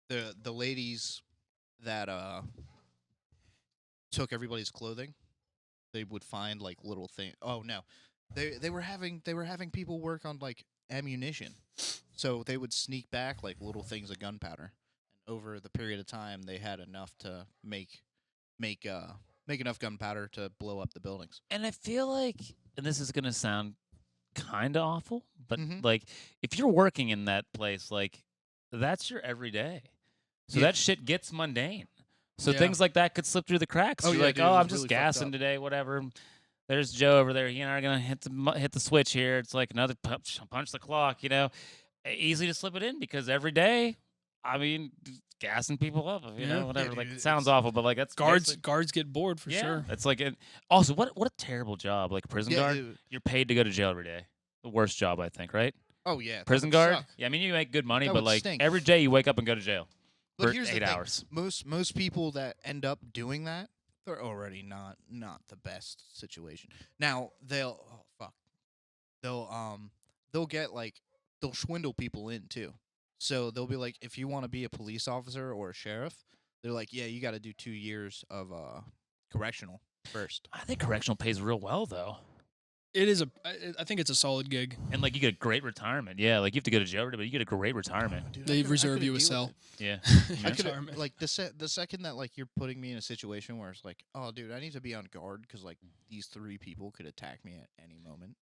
The ladies that took everybody's clothing, they would find like little things. Oh no, they were having people work on like ammunition, so they would sneak back like little things of gunpowder. And over the period of time, they had enough to make enough gunpowder to blow up the buildings. And I feel like, and this is gonna sound kind of awful, but Mhm. like if you're working in that place, like that's your everyday. So Yeah. that shit gets mundane. So Yeah. things like that could slip through the cracks. Oh, You're yeah, like, dude, it oh, was I'm just really fucked gassing up. today, whatever. There's Joe over there. He and I are gonna hit the switch here. It's like another punch the clock. Easy to slip it in because every day, I mean, gassing people up. You know, Yeah. whatever. Yeah, like dude, it sounds it's- awful, but like that's Guards basically- guards get bored for yeah, sure. it's like also what a terrible job. Like prison guard, it- you're paid to go to jail every day. The worst job, I think, right? oh yeah, that Prison would guard. suck. Yeah, I mean you make good money, That but would like stink. every day you wake up and go to jail. But for here's the 8 thing. hours. Most people that end up doing that, they're already not the best situation. Now they'll get like they'll swindle people in too. So they'll be like, if you want to be a police officer or a sheriff, they're like, yeah, you got to do 2 years of correctional first. I think correctional pays real well though, It is I think it's a solid gig. and like you get a great retirement. Yeah, like you have to go to jail, but you get a great retirement. Dude, They I reserve couldn't you a deal cell. with Yeah, I could Retirement. like the second that like you're putting me in a situation where it's like, oh, dude, I need to be on guard because like these 3 people could attack me at any moment.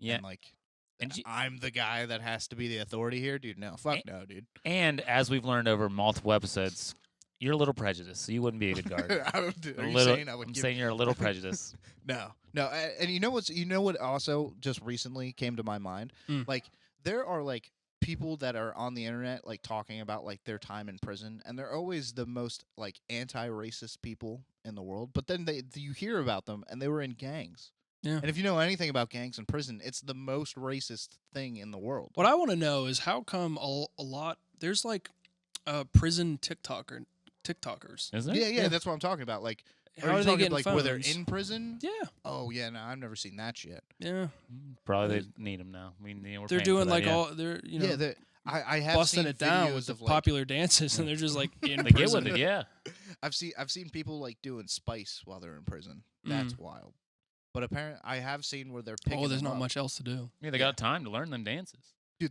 yeah. And like, And you- I'm the guy that has to be the authority here, dude. No, fuck no, dude. And as we've learned over multiple episodes, you're a little prejudiced, so you wouldn't be a good guard. Are A you little- saying I would I'm give? saying you're a little prejudiced. No. And you know what also just recently came to my mind? Mm. Like there are like people that are on the internet like talking about like their time in prison, and they're always the most like anti-racist people in the world. But then you hear about them, and they were in gangs. Yeah. And if you know anything about gangs in prison, it's the most racist thing in the world. What I want to know is how come a lot there's like prison TikTokers. Is there? Yeah, Yeah. that's what I'm talking about. Like, How are are you they talking getting like where they're phones? in prison? Yeah, Oh yeah, no, I've never seen that shit. yeah. Probably they need them now. We're They're paying for doing that, like yeah. all they're Yeah, I have busting seen it down with videos the of, like, popular dances, and they're just like in They get prison. with it, yeah. I've seen people like doing spice while they're in prison. Mm. That's wild. But apparently, I have seen where they're picking. Oh, there's them not up. much else to do. Yeah, they got time to learn them dances. Dude,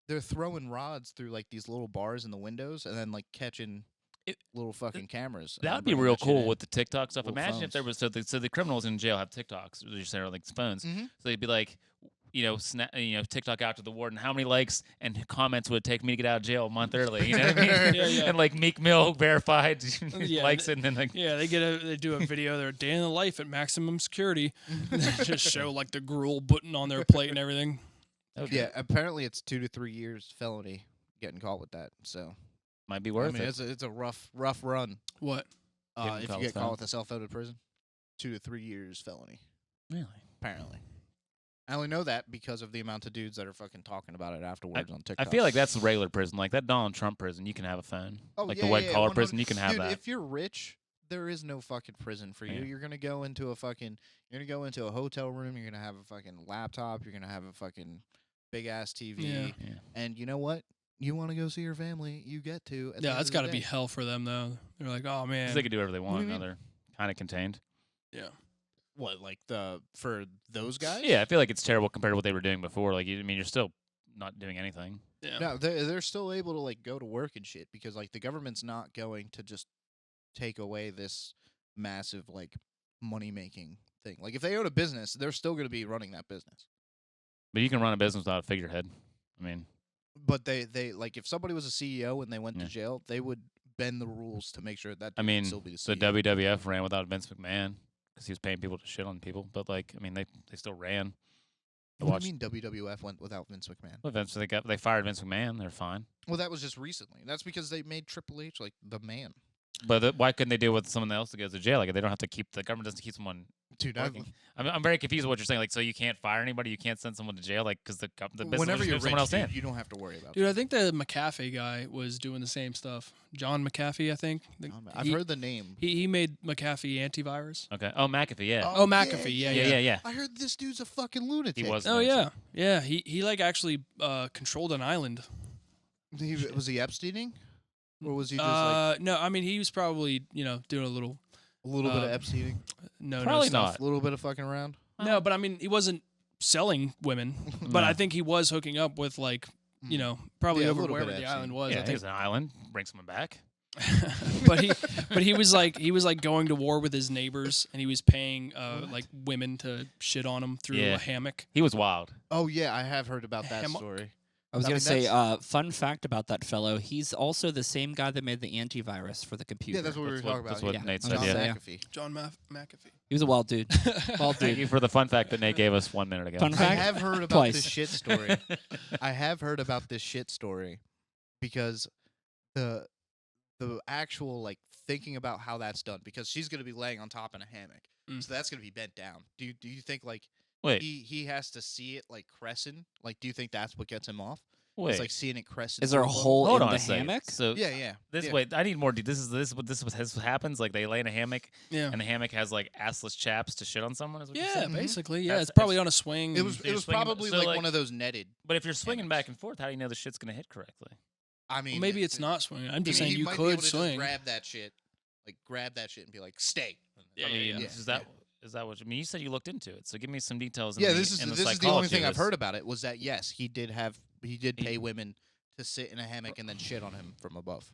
they're throwing rods through like these little bars in the windows, and then like catching little fucking cameras. and That then would be bringing real that shit cool in. with the TikTok stuff. Little Imagine if there phones. was so the criminals in jail have TikToks, as you said, or like phones. Mhm. So they'd be like, TikTok out to the warden. How many likes and comments would it take me to get out of jail a month early? You know what I mean? Yeah, yeah. And like Meek Mill verified Yeah, likes it, and then like Yeah, they do a video. They're a day in the life at maximum security. And they just show like the gruel button on their plate and everything. that would be- Yeah, apparently it's 2 to 3 years felony getting caught with that. So might be I worth mean, it. it's a rough run. What? Getting If caught you with get caught felon. with a self-voted prison, 2 to 3 years felony. Really? Apparently. I only know that because of the amount of dudes that are fucking talking about it afterwards on I TikTok. feel like that's the regular prison, like that Donald Trump prison. You can have a phone, Oh, like yeah, the white yeah, collar 100 prison. You can have Dude, that. if you're rich, there is no fucking prison for you. Yeah. You're gonna go into a hotel room. You're gonna have a fucking laptop. You're gonna have a fucking big ass TV. Yeah. Yeah. And you know what? You want to go see your family, you get to. At the Yeah, end that's of got the to be day. hell for them though. They're like, oh 'Cause man. they can do whatever they do want. you Now mean? they're kind of contained. Yeah. What, like for those guys? Yeah, I feel like it's terrible compared to what they were doing before. Like, you're still not doing anything. Yeah. No, they're still able to like go to work and shit because like the government's not going to just take away this massive like money making thing. Like if they own a business, they're still going to be running that business. But you can run a business without a figurehead. I mean, But they like if somebody was a CEO and they went Yeah. to jail, they would bend the rules to make sure that I dude mean, would still be the the CEO. WWF ran without Vince McMahon because he was paying people to shit on people. But like, I mean, they still ran. I What watched- do you mean WWF went without Vince McMahon? Well, Vince, they fired Vince McMahon. They're fine. Well, that was just recently. That's because they made Triple H like the man. But why couldn't they deal with someone else that goes to jail? Like, they don't have to keep the government doesn't keep someone Dude, working. I'm very confused with what you're saying. Like, so you can't fire anybody, you can't send someone to jail, like, because the business whenever will you're move someone rich, else in. dude, you don't have to worry about Dude, I think the McAfee guy was doing the same stuff. John McAfee, I think. I've he, heard the name. he made McAfee antivirus. Okay. Oh, McAfee, yeah. Oh, McAfee, yeah, yeah. I heard this dude's a fucking lunatic. He was. Oh nice. yeah, yeah. He like actually controlled an island. Was he Epsteining? Or was he just like No, I mean he was probably doing a little a little bit of Epsteining? no Probably stuff. not. A little bit of fucking around? No, but I mean he wasn't selling women, but No. I think he was hooking up with like probably Yeah, a over little bit wherever of the Epstein. island was. Yeah, I I think think, it's an island. Bring someone back. but he was like going to war with his neighbors, and he was paying like women to shit on him through Yeah. a hammock. He was wild. Oh yeah, I have heard about that Hammock. story. I was I going mean, to say, that's- fun fact about that fellow, he's also the same guy that made the antivirus for the computer. Yeah, that's what we were That's talking about. that's what Yeah. Nate John said. Yeah. yeah. McAfee. John McAfee. He was a wild dude. Wild Thank dude. you for the fun fact that Nate gave us 1 minute ago. Fun I fact? have heard about Twice. this shit story. I have heard about this shit story because the actual like thinking about how that's done because she's gonna be laying on top in a hammock, Mm. so that's gonna be bent down. Do you think like Wait, he has to see it like crescent? Like, do you think that's what gets him off? Wait, It's like seeing it crescent. Is there a through hole hold in on the a second. hammock? So Yeah. this yeah. wait, I need more. This is what happens. Like they lay in a hammock, Yeah. and the hammock has like assless chaps to shit on someone. Is what you're Yeah, saying? basically. Yeah, That's- it's probably that's- on a swing. It was you're swinging- probably so, like like- one of those netted. But if you're swinging hammocks. back and forth, how do you know the shit's gonna hit correctly? I mean, Maybe it's not swinging. I'm just saying he you might be able could to swing. Just grab that shit, and be like, stay. I mean, yeah, is that what? I mean, you said you looked into it, so give me some details. Yeah, in this is in the the only psychology thing of I've this. heard about it was that yes, he did pay women to sit in a hammock and then shit on him from above.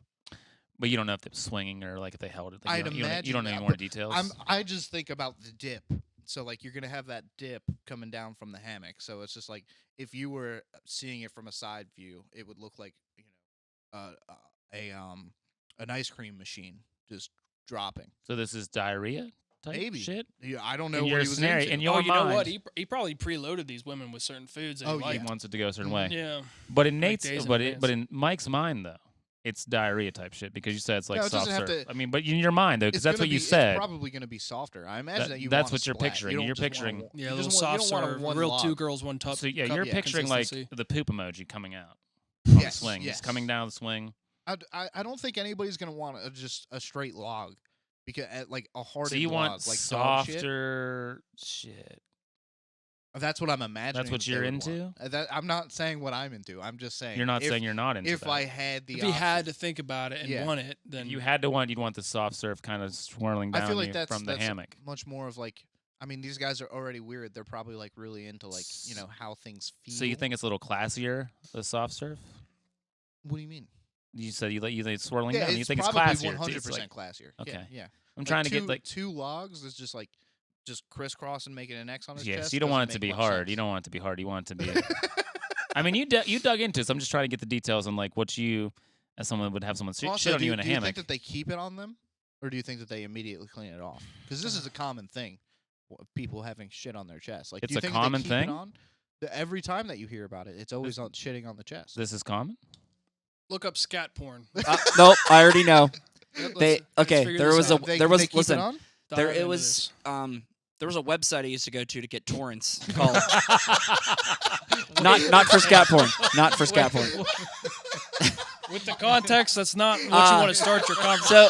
But you don't know if they're swinging or like if they held it. Like, I'd you don't know any imagine, more details. I just think about the dip. So like you're gonna have that dip coming down from the hammock. So it's just like if you were seeing it from a side view, it would look like an ice cream machine just dropping. So this is diarrhea type Maybe. shit. Yeah, I don't know In what your he was scenario- into. in your Oh, you know what? mind. He probably preloaded these women with certain foods that Oh, he yeah. He liked. wants it to go a certain way. Yeah. But in Like Nate's, days in but advance. in Mike's mind though, it's diarrhea type shit because you said it's like No, it soft doesn't have serve. to- I mean, but in your mind though, because It's that's gonna what you be- said. It's probably going to be softer. I imagine That- that you that's want what you're splat. picturing. You don't You're just wanna picturing- wa- Yeah, you a little just want- soft you don't want a serve. one Real log. two girls, one cup. So yeah, cup you're picturing like consistency. the poop emoji coming out on the Yes, swing. yes. It's coming down the swing. I don't think anybody's going to want just a straight log because like a hardened So you log, want like dog shit. softer shit. That's what I'm imagining. what that they you're would into? want. I'm not saying what I'm into. I'm just saying You're not if, saying you're not into if that. I had the If he had option. to think about it and Yeah. want it, then If you had to want, you'd want the soft serve kind of swirling down I feel like you that's from the hammock. much more of like. I mean, these guys are already weird. They're probably like really into like how things feel. So you think it's a little classier, the soft serve? What do you mean? You said you think it's swirling Yeah, down. You it's think it's probably classier. 100% like, classier. Okay. Yeah. I'm trying to two, get like two logs is just like crisscross and making an X on his yes. chest. You don't want it doesn't to be make much hard. sense. You don't want it to be hard. You want it to be. I mean, you dug into it. So I'm just trying to get the details on like what you, as someone would have someone Also, shit on do you in a do you hammock. think that they keep it on them, or do you think that they immediately clean it off? Because this is a common thing, people having shit on their chest. Like, It's do you a think common they keep thing? It on? Every time that you hear about it, it's always on shitting on the chest. This is common. look up scat porn. Nope, I already know. Let's- They let's okay. figure There this was a out. They- there was they keep listen. It on? There Dive it into was this. there was a website I used to go to get torrents called not for scat porn, not for scat porn. With the context, that's not what you want to start your conversation. So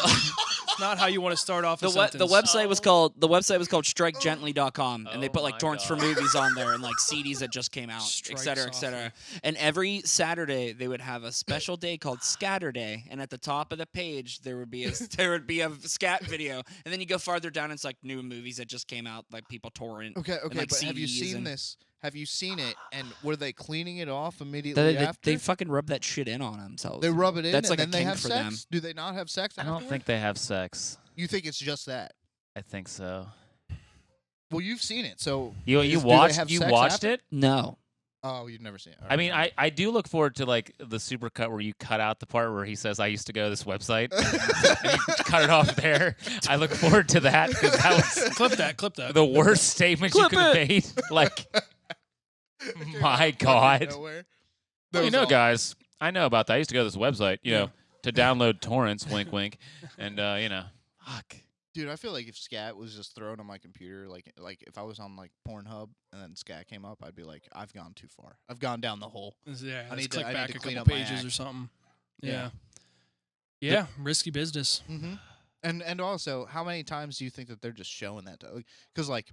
It's not how you want to start off a the sentence. website was called strikegently.com, and they put like my torrents for God. movies on there and like CDs that just came out, Strike et cetera, et cetera. And every Saturday they would have a special day called Scatter Day, and at the top of the page there would be a scat video, and then you go farther down, it's like new movies that just came out, like people torrent. Okay, like, but have you CDs seen and- this? Have you seen it? And were they cleaning it off immediately after? They fucking rub that shit in on themselves. They rub it in, That's and like a then they kink have for sex. them. Do they not have sex? I don't afterward? think they have sex. You think it's just that? I think so. Well, you've seen it, so You do they watched have you sex watched after? it. No. Oh, you've never seen it. I mean, I do look forward to like the supercut where you cut out the part where he says, "I used to go to this website," and you cut it off there. I look forward to that because that was clip that. the worst statement you Clip could have it. made. Like, my God. Nowhere. Well, you know, guys, I know about that. I used to go to this website, you Yeah. know, to download torrents. Wink, wink, and fuck. Dude, I feel like if scat was just thrown on my computer, like if I was on like Pornhub and then scat came up, I'd be like, I've gone too far. I've gone down the hole. Yeah, I let's need to- click I need back to a clean couple up my pages act. or something. Yeah. Yeah, risky business. Mm-hmm. And also, how many times do you think that they're just showing that? Because like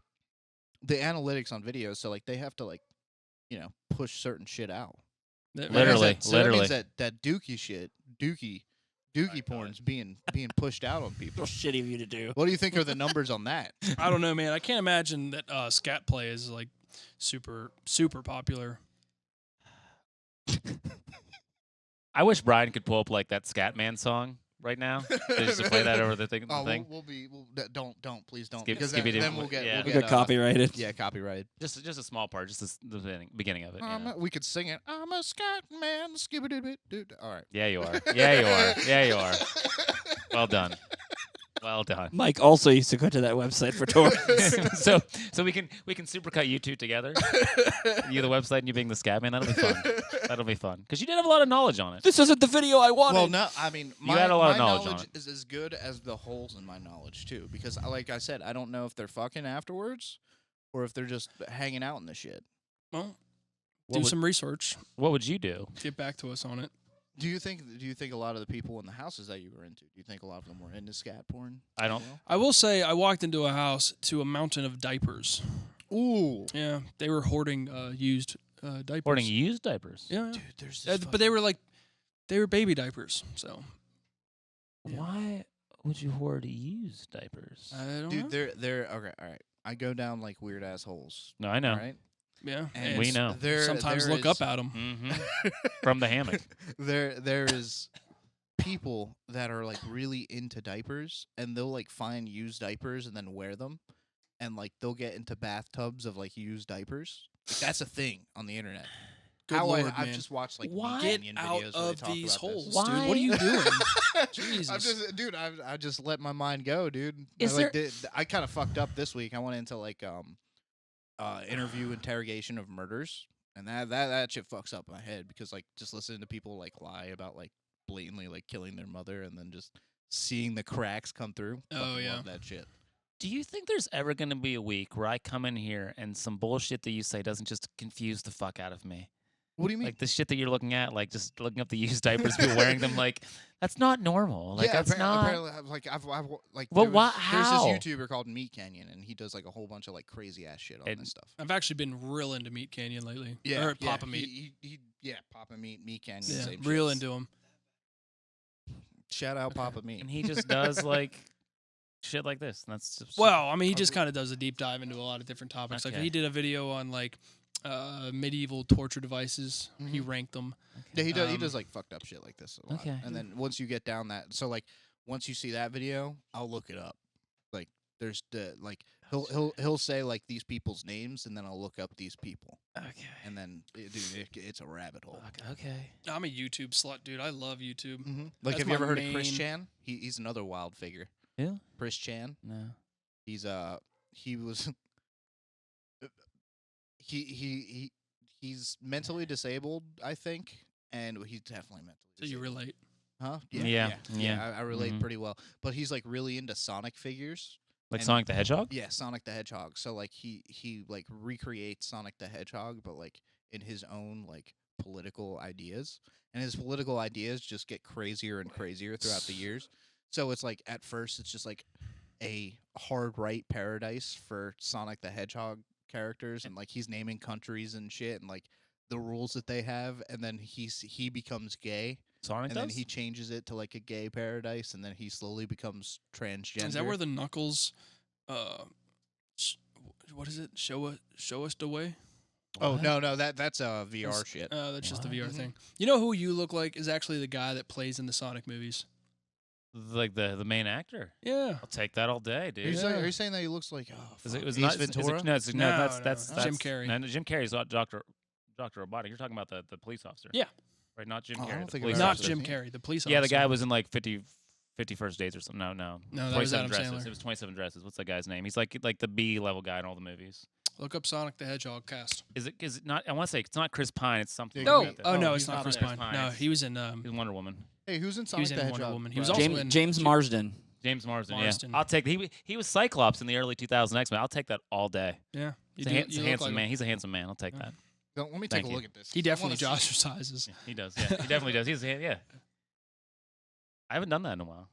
the analytics on videos, so like they have to like, push certain shit out. Literally. That means that dookie shit, dookie porn's being pushed out on people. Shitty of you to do. What do you think are the numbers on that? I don't know, man. I can't imagine that scat play is like super popular. I wish Brian could pull up like that Scatman song right now, just to play that over the thing. Oh, thing. don't please don't, Skip- because skip it then in. we'll get Yeah. we'll We get got copyrighted. Yeah, copyrighted. Just a small part, just the beginning of it. you know. We could sing it. I'm a scat man, skibidi-bidi-doo. All right. Yeah, you are. Yeah, you are. Yeah, you are. Well done. Well done. Mike also used to go to that website for torrents. so we can supercut you two together. You the website and you being the Scatman. That'll be fun. That'll be fun because you did have a lot of knowledge on it. This isn't the video I wanted. Well, no, I mean, You had a lot of my knowledge on it. is as good as the holes in my knowledge too, because like I said, I don't know if they're fucking afterwards or if they're just hanging out in the shit. Well, do some research. What would you do? Get back to us on it. Do you think a lot of the people in the houses that you were into, do you think a lot of them were into scat porn? I don't. I will say I walked into a house to a mountain of diapers. Ooh. Yeah, they were hoarding used diapers. Hoarding used diapers. Yeah, Dude, there's this but they were baby diapers. So yeah. Why would you hoard used diapers? I don't know. Dude, they're okay. All right, I go down like weird ass holes. No, I know. All right, Yeah, and we know. Sometimes there look is- up at them. Mm-hmm. From the hammock. there is people that are like really into diapers, and they'll like find used diapers and then wear them, and like they'll get into bathtubs of like used diapers. Like, that's a thing on the internet. Good I've Lord, man. just watched like Why? Meat Get Canyon out videos where they of talk these about this. holes, Why? dude. What are you doing? I'm Jesus. just, dude. I just let my mind go, dude. Is I kind of fucked up this week. I went into like interview interrogation of murders, and that shit fucks up my head because like just listening to people like lie about like blatantly like killing their mother and then just seeing the cracks come through. Oh, Fucking yeah. love that shit. Do you think there's ever going to be a week where I come in here and some bullshit that you say doesn't just confuse the fuck out of me? What do you mean? Like the shit that you're looking at, like just looking up the used diapers, people wearing them, like that's not normal. Like that's not. Apparently, I've like. Well, there's how? this YouTuber called Meat Canyon, and he does like a whole bunch of like crazy ass shit on And- this stuff. I've actually been real into Meat Canyon lately. Or Papa Meat. He Papa Meat, Meat Canyon. Yeah, same real shits. into him. Shout out Papa Meat. And he just does like shit like this. And that's just, Well, I mean, he just kind of does a deep dive into a lot of different topics. Like Okay. he did a video on like medieval torture devices. He ranked them. Yeah, he does. He Um, does like fucked up shit like this a lot. Okay. And then once you get down that, so like once you see that video, I'll look it up. Like there's the like he'll say like these people's names, and then I'll look up these people, okay. and then it's a rabbit hole. Okay. I'm a YouTube slut, dude. I love YouTube. Like, That's have you my ever heard of Chris main- Chan? He's another wild figure. Yeah. Chris Chan. No. He's he was he's mentally disabled, I think, and he's definitely mentally So you disabled. relate. Huh? Yeah. I relate Mhm. pretty well. But he's like really into Sonic figures. Like And- Sonic the Hedgehog? Yeah, Sonic the Hedgehog. So like he like recreates Sonic the Hedgehog, but like in his own like political ideas. And his political ideas just get crazier and crazier throughout the years. So it's like at first it's just like a hard right paradise for Sonic the Hedgehog characters, and like he's naming countries and shit and like the rules that they have, and then he becomes gay, Sonic and does? then he changes it to like a gay paradise, and then he slowly becomes transgender. Is that where the Knuckles? What is it? Show us the way. Oh What? no, that's VR shit. That's just a What? VR Mhm. thing. You know who you look like is actually the guy that plays in the Sonic movies. Like the main actor. Yeah. I'll take that all day, dude. Are you saying that he looks like Is it, fuck, was Ace not Ventura? no, No, that's no, Jim Carrey. No, Jim Carrey's Doctor Robotic. You're talking about the police officer. Yeah. Right, not Jim Oh, I Carrey. don't the think I've police ever Not officer. Jim Carrey, the police officer. Yeah, the guy was in like 51st Days or something. No. No, that was 27 Adam Dresses. Sandler. It was 27 Dresses. What's that guy's name? He's like the B level guy in all the movies. Look up Sonic the Hedgehog cast. Is it not? I want to say it's not Chris Pine. It's something. Yeah, No, like that. oh no, he's it's not not Chris in Pine. Pine. No, It's- he was in. He's Wonder Woman. Hey, who's in He Sonic was in the Wonder Hedgehog? Woman. He was Brad? also James, in James Marsden. James Marsden. Marsden. Yeah, I'll take. He was Cyclops in the early 2000 X-Men. I'll take that all day. Yeah, He's a handsome man. He's a handsome man. I'll take Yeah. that. Let me take Thank a you. look at this. He I definitely wanna see- jazzercises. Yeah, he does. Yeah, he definitely does. Yeah. I haven't done that in a while.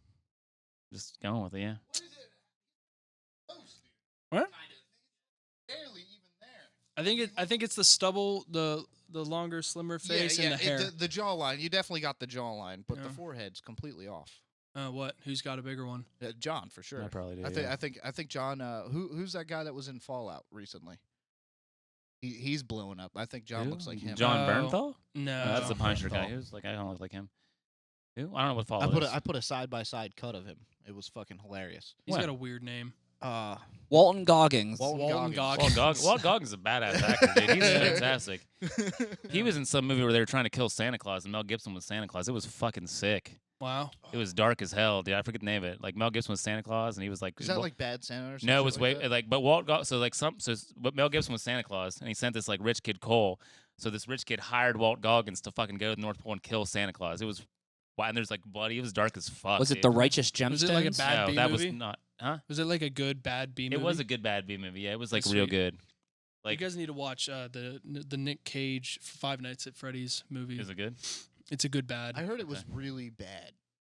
Just going with it. Yeah. What is it? Close, dude. What? Kind of. Barely even there. I think it's the stubble, the longer, slimmer face, and the hair. The jawline. You definitely got the jawline, but the Yeah. forehead's completely off. What? Who's got a bigger one? John for sure. I probably do. I think John. Who's that guy that was in Fallout recently? He's blowing up. I think John looks like him. John Oh. Bernthal? No, That's the John Punisher guy. Bernthal. Who's like I don't look like him. Who? I don't know what I Fallout is. put a side by side cut of him. It was fucking hilarious. He's What? got a weird name. Walton Goggins. Walton Goggins. Walt Goggins is a badass actor, dude. He's fantastic. He was in some movie where they were trying to kill Santa Claus, and Mel Gibson was Santa Claus. It was fucking sick. Wow. It was dark as hell, dude. I forget the name of it. Like Mel Gibson was Santa Claus, and he was like, Is that like Bad Santa or something? no, it was but but Mel Gibson was Santa Claus, and he sent this like rich kid Cole. So this rich kid hired Walt Goggins to fucking go to the North Pole and kill Santa Claus. It was, wow, and there's like bloody. It was dark as fuck. Was it dude. the Righteous Gemstones? Was it like a bad No, B that movie? was not. Huh? Was it like a good bad B movie? It was a good bad B movie. Yeah, it was like That's real sweet. good. Like, you guys need to watch the Nick Cage Five Nights at Freddy's movie. is it good? It's a good bad. I heard it was Okay. really bad.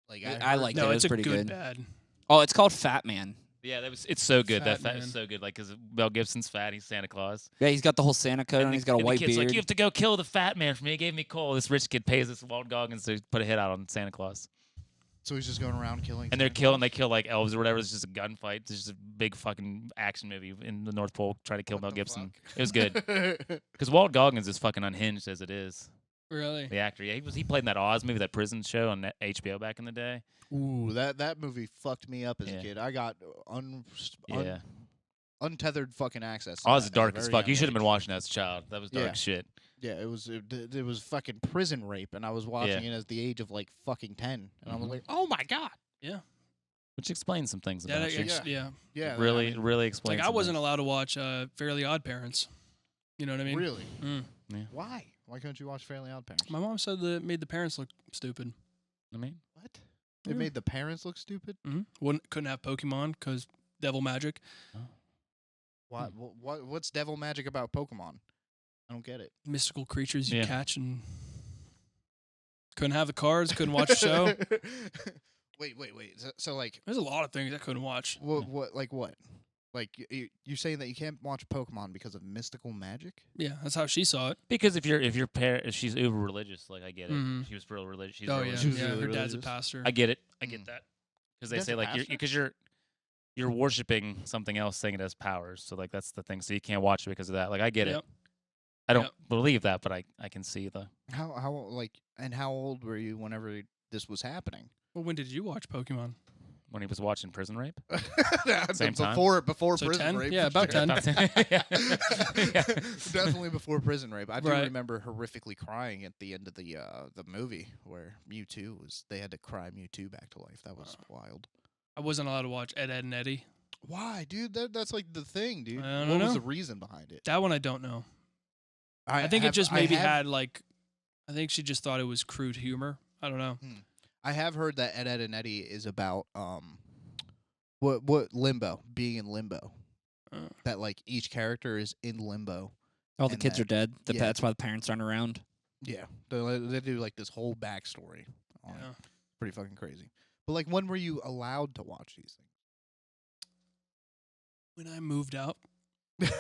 Like I heard- liked no, it. It it's was a pretty good good. bad. Oh, it's called Fat Man. Yeah, it's so good. That Fat fat is Man. so good. Like, because Mel Gibson's fat, he's Santa Claus. Yeah, he's got the whole Santa coat on. the- He's got a and white the kid's beard. like, you have to go kill the fat man for me. He gave me coal. This rich kid pays this Walt Goggins to put a hit out on Santa Claus. So he's just going around killing. And they're Santa killing. Claus? They kill like elves or whatever. It's just a gunfight. It's just a big fucking action movie in the North Pole trying to kill What Mel the Gibson. fuck? It was good because Walt Goggins is fucking unhinged as it is. Really? The actor, yeah, he played in that Oz movie, that prison show on HBO back in the day. Ooh, that movie fucked me up as Yeah. a kid. I got Yeah, untethered fucking access. To Oz that is dark at a as very fuck. You young should have been age. watching that as a child. That was dark Yeah. as shit. Yeah, it was fucking prison rape, and I was watching it at the age of like fucking 10, and I was Mhm. like, oh my god. Which explains some things Yeah, about you. yeah. Yeah, Really, I mean, really explains. Like I some wasn't things. allowed to watch Fairly Odd Parents. You know what I mean? really. Mm. Why? Why couldn't you watch Fairly Odd Parents? My mom said that it made the parents look stupid. I mean, What? Yeah. It made the parents look stupid. Couldn't have Pokemon because devil magic. What? What's devil magic about Pokemon? I don't get it. Mystical creatures you Yeah. catch and couldn't have the cards. Couldn't watch the show. Wait. So like, There's a lot of things I couldn't watch. what? Like what? Like you saying that you can't watch Pokemon because of mystical magic? Yeah, that's how she saw it. because if she's uber religious, like I get it. Mhm. She was real religious. She's Oh real yeah, She was religious. yeah. really Her dad's a religious. pastor. I get it. I Mm. get that. Because they Dad's say a like pastor? because you're worshiping something else, saying it has powers. So like that's the thing. So you can't watch it because of that. Like I get Yep. it. I don't Yep. believe that, but I can see the. How like and how old were you whenever this was happening? Well, when did you watch Pokemon? When he was watching Prison Rape. Same time? before So prison 10? rape. Yeah, for about sure. 10. Yeah. Definitely before prison rape. I do Right. remember horrifically crying at the end of the movie where they had to cry Mewtwo back to life. That was wild. I wasn't allowed to watch Ed, Ed, and Eddie. Why, dude? That's like the thing, dude. I don't What was know. the reason behind it? That one I don't know. I think it just maybe had like, I think she just thought it was crude humor. I don't know. I have heard that Ed, Ed and Eddie is about what limbo, being in limbo. That like each character is in limbo. All the and kids that- are dead. yeah. That's why the parents aren't around. Yeah, they do like this whole backstory. On it. Yeah. Pretty fucking crazy. But like, when were you allowed to watch these When I moved out, things?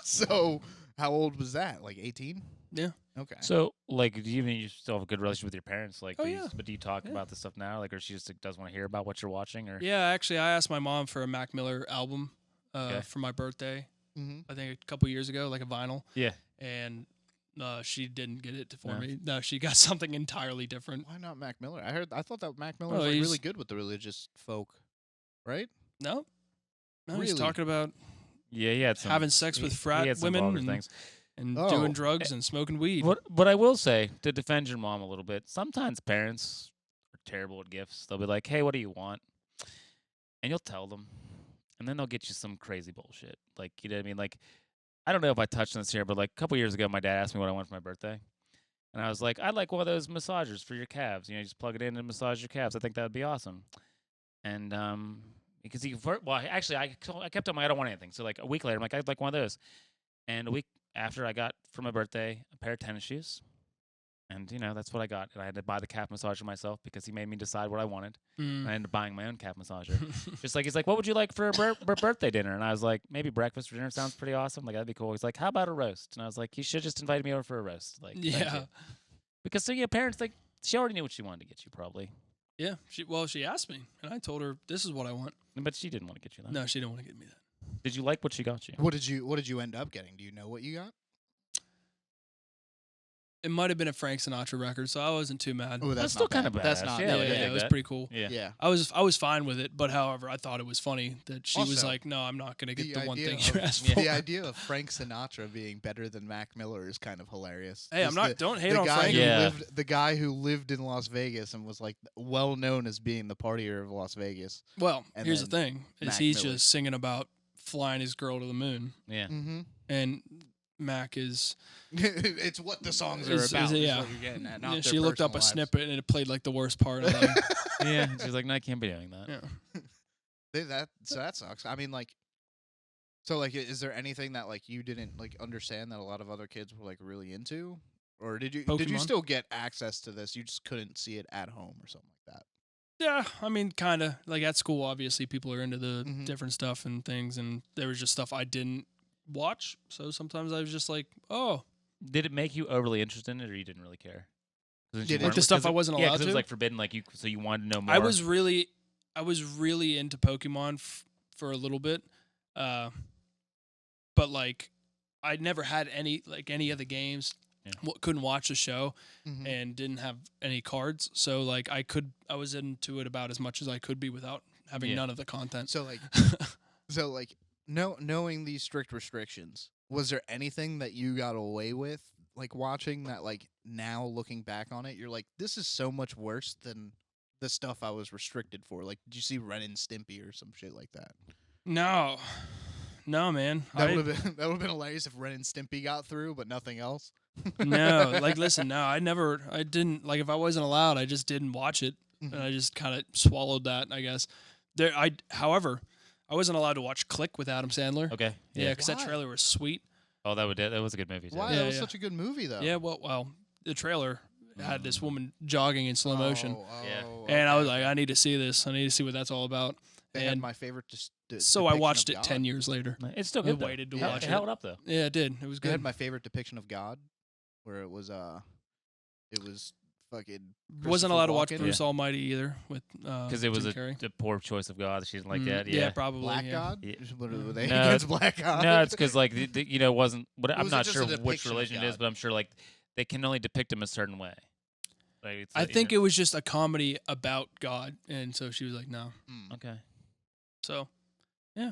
So how old was that? Like 18? Yeah. Okay. So like, do you mean you still have a good relationship with your parents? Like, Oh, do you- yeah. but do you talk Yeah. about this stuff now? Like, or she just like, doesn't want to hear about what you're watching? Or yeah, actually, I asked my mom for a Mac Miller album Okay. for my birthday. Mm-hmm. I think a couple years ago, like a vinyl. Yeah. And she didn't get it for No. me. No, she got something entirely different. Why not Mac Miller? I thought that Mac Miller Oh, was like, he's- really good with the religious folk, right? No, he's Really? talking about yeah, he had some having sex with he frat had some women vulgar and, things. and Oh. doing drugs and smoking weed. What I will say to defend your mom a little bit, sometimes parents are terrible at gifts. They'll be like, "Hey, what do you want?" And you'll tell them, and then they'll get you some crazy bullshit. Like, you know what I mean? Like, I don't know if I touched on this here, but like a couple years ago, my dad asked me what I want for my birthday, and I was like, "I'd like one of those massagers for your calves. You know, you just plug it in and massage your calves. I think that would be awesome." And because actually, I kept on my I don't want anything. So like a week later, I'm like, I'd like one of those. And a week after, I got for my birthday a pair of tennis shoes. And, you know, that's what I got. And I had to buy the calf massager myself because he made me decide what I wanted. And I ended up buying my own calf massager. Just like, he's like, what would you like for a birthday dinner? And I was like, maybe breakfast for dinner sounds pretty awesome. Like, that'd be cool. He's like, how about a roast? And I was like, you should just invited me over for a roast. Like, thank yeah, you. Because, so, yeah, parents, like, she already knew what she wanted to get you, probably. yeah. She asked me, and I told her this is what I want. But she didn't want to get you that. No, she didn't want to get me that. Did you like what she got you? What did you end up getting? Do you know what you got? It might have been a Frank Sinatra record, so I wasn't too mad. Oh, That's still kind of badass. That's not Yeah, yeah, like, I yeah, dig it was that. pretty cool. Yeah. Yeah. I was fine with it, but however, I thought it was funny that she was Also, like, "No, I'm not gonna get the the one idea thing you of- asked Yeah. for." The idea of Frank Sinatra being better than Mac Miller is kind of hilarious. Hey, I'm Just not. Don't hate the on guy Frank. who Yeah. the guy who lived in Las Vegas and was like well known as being the partier of Las Vegas. Well, And here's the then thing: is Mac he's Miller. just singing about flying his girl to the moon, Yeah. Mm-hmm. and Mac is. It's what the songs are Is- about. is it- is yeah. what you're getting at, not Yeah, their she looked up a personal lives. snippet and it played like the worst part. Of like, Yeah. She's like, no, I can't be doing that. yeah. So that sucks. I mean, like, So like, is there anything that like you didn't like understand that a lot of other kids were like really into, or did you Pokemon? still get access to this? You just couldn't see it at home or something like that. Yeah, I mean, kind of. Like at school, obviously, people are into the Mhm. different stuff and things, and there was just stuff I didn't watch. So sometimes I was just like, oh, Did it make you overly interested in it, or you didn't really care? Did You it- weren't- like the stuff 'cause I it- wasn't yeah, allowed it was to. like forbidden. Like so you wanted to know more. I was really into Pokemon for a little bit, but like I never had any of the games. Yeah. Couldn't watch the show Mhm. and didn't have any cards, so like I was into it about as much as I could be without having Yeah. none of the content. So like, knowing these strict restrictions, was there anything that you got away with like watching that like now looking back on it, you're like, this is so much worse than the stuff I was restricted for? Like, did you see Ren and Stimpy or some shit like that? No, man. That would have been hilarious if Ren and Stimpy got through, but nothing else. No, like listen, no, I didn't like if I wasn't allowed, I just didn't watch it, and Mhm. I just kind of swallowed that, I guess. However, I wasn't allowed to watch Click with Adam Sandler. Okay. Yeah, because that Why? trailer was sweet. Oh, that was a good movie too. Why? Yeah, That was yeah. such a good movie, though. Yeah, well, the trailer had this woman jogging in slow motion, Yeah. and I was okay. like, I need to see this. I need to see what that's all about. They had and my favorite. So I depiction watched of it God. 10 years later. It's still I good. though. waited to Yeah, watch it it. held up though. Yeah, it did. It was They had good. my favorite depiction of God, where it was fucking. Wasn't allowed to watch Christopher Walken. Bruce Almighty either with Because it was Jim Carrey. a poor choice of God. She didn't like that. Yeah, Yeah. probably. Black yeah. God. Yeah. Were they No, against Black God? No, it's because like it wasn't. But I'm was not just sure a which depiction of religion it is, God. but I'm sure like they can only depict him a certain way. Like, it's, I think it was just a comedy about God, and so she was like, no. Okay. So, That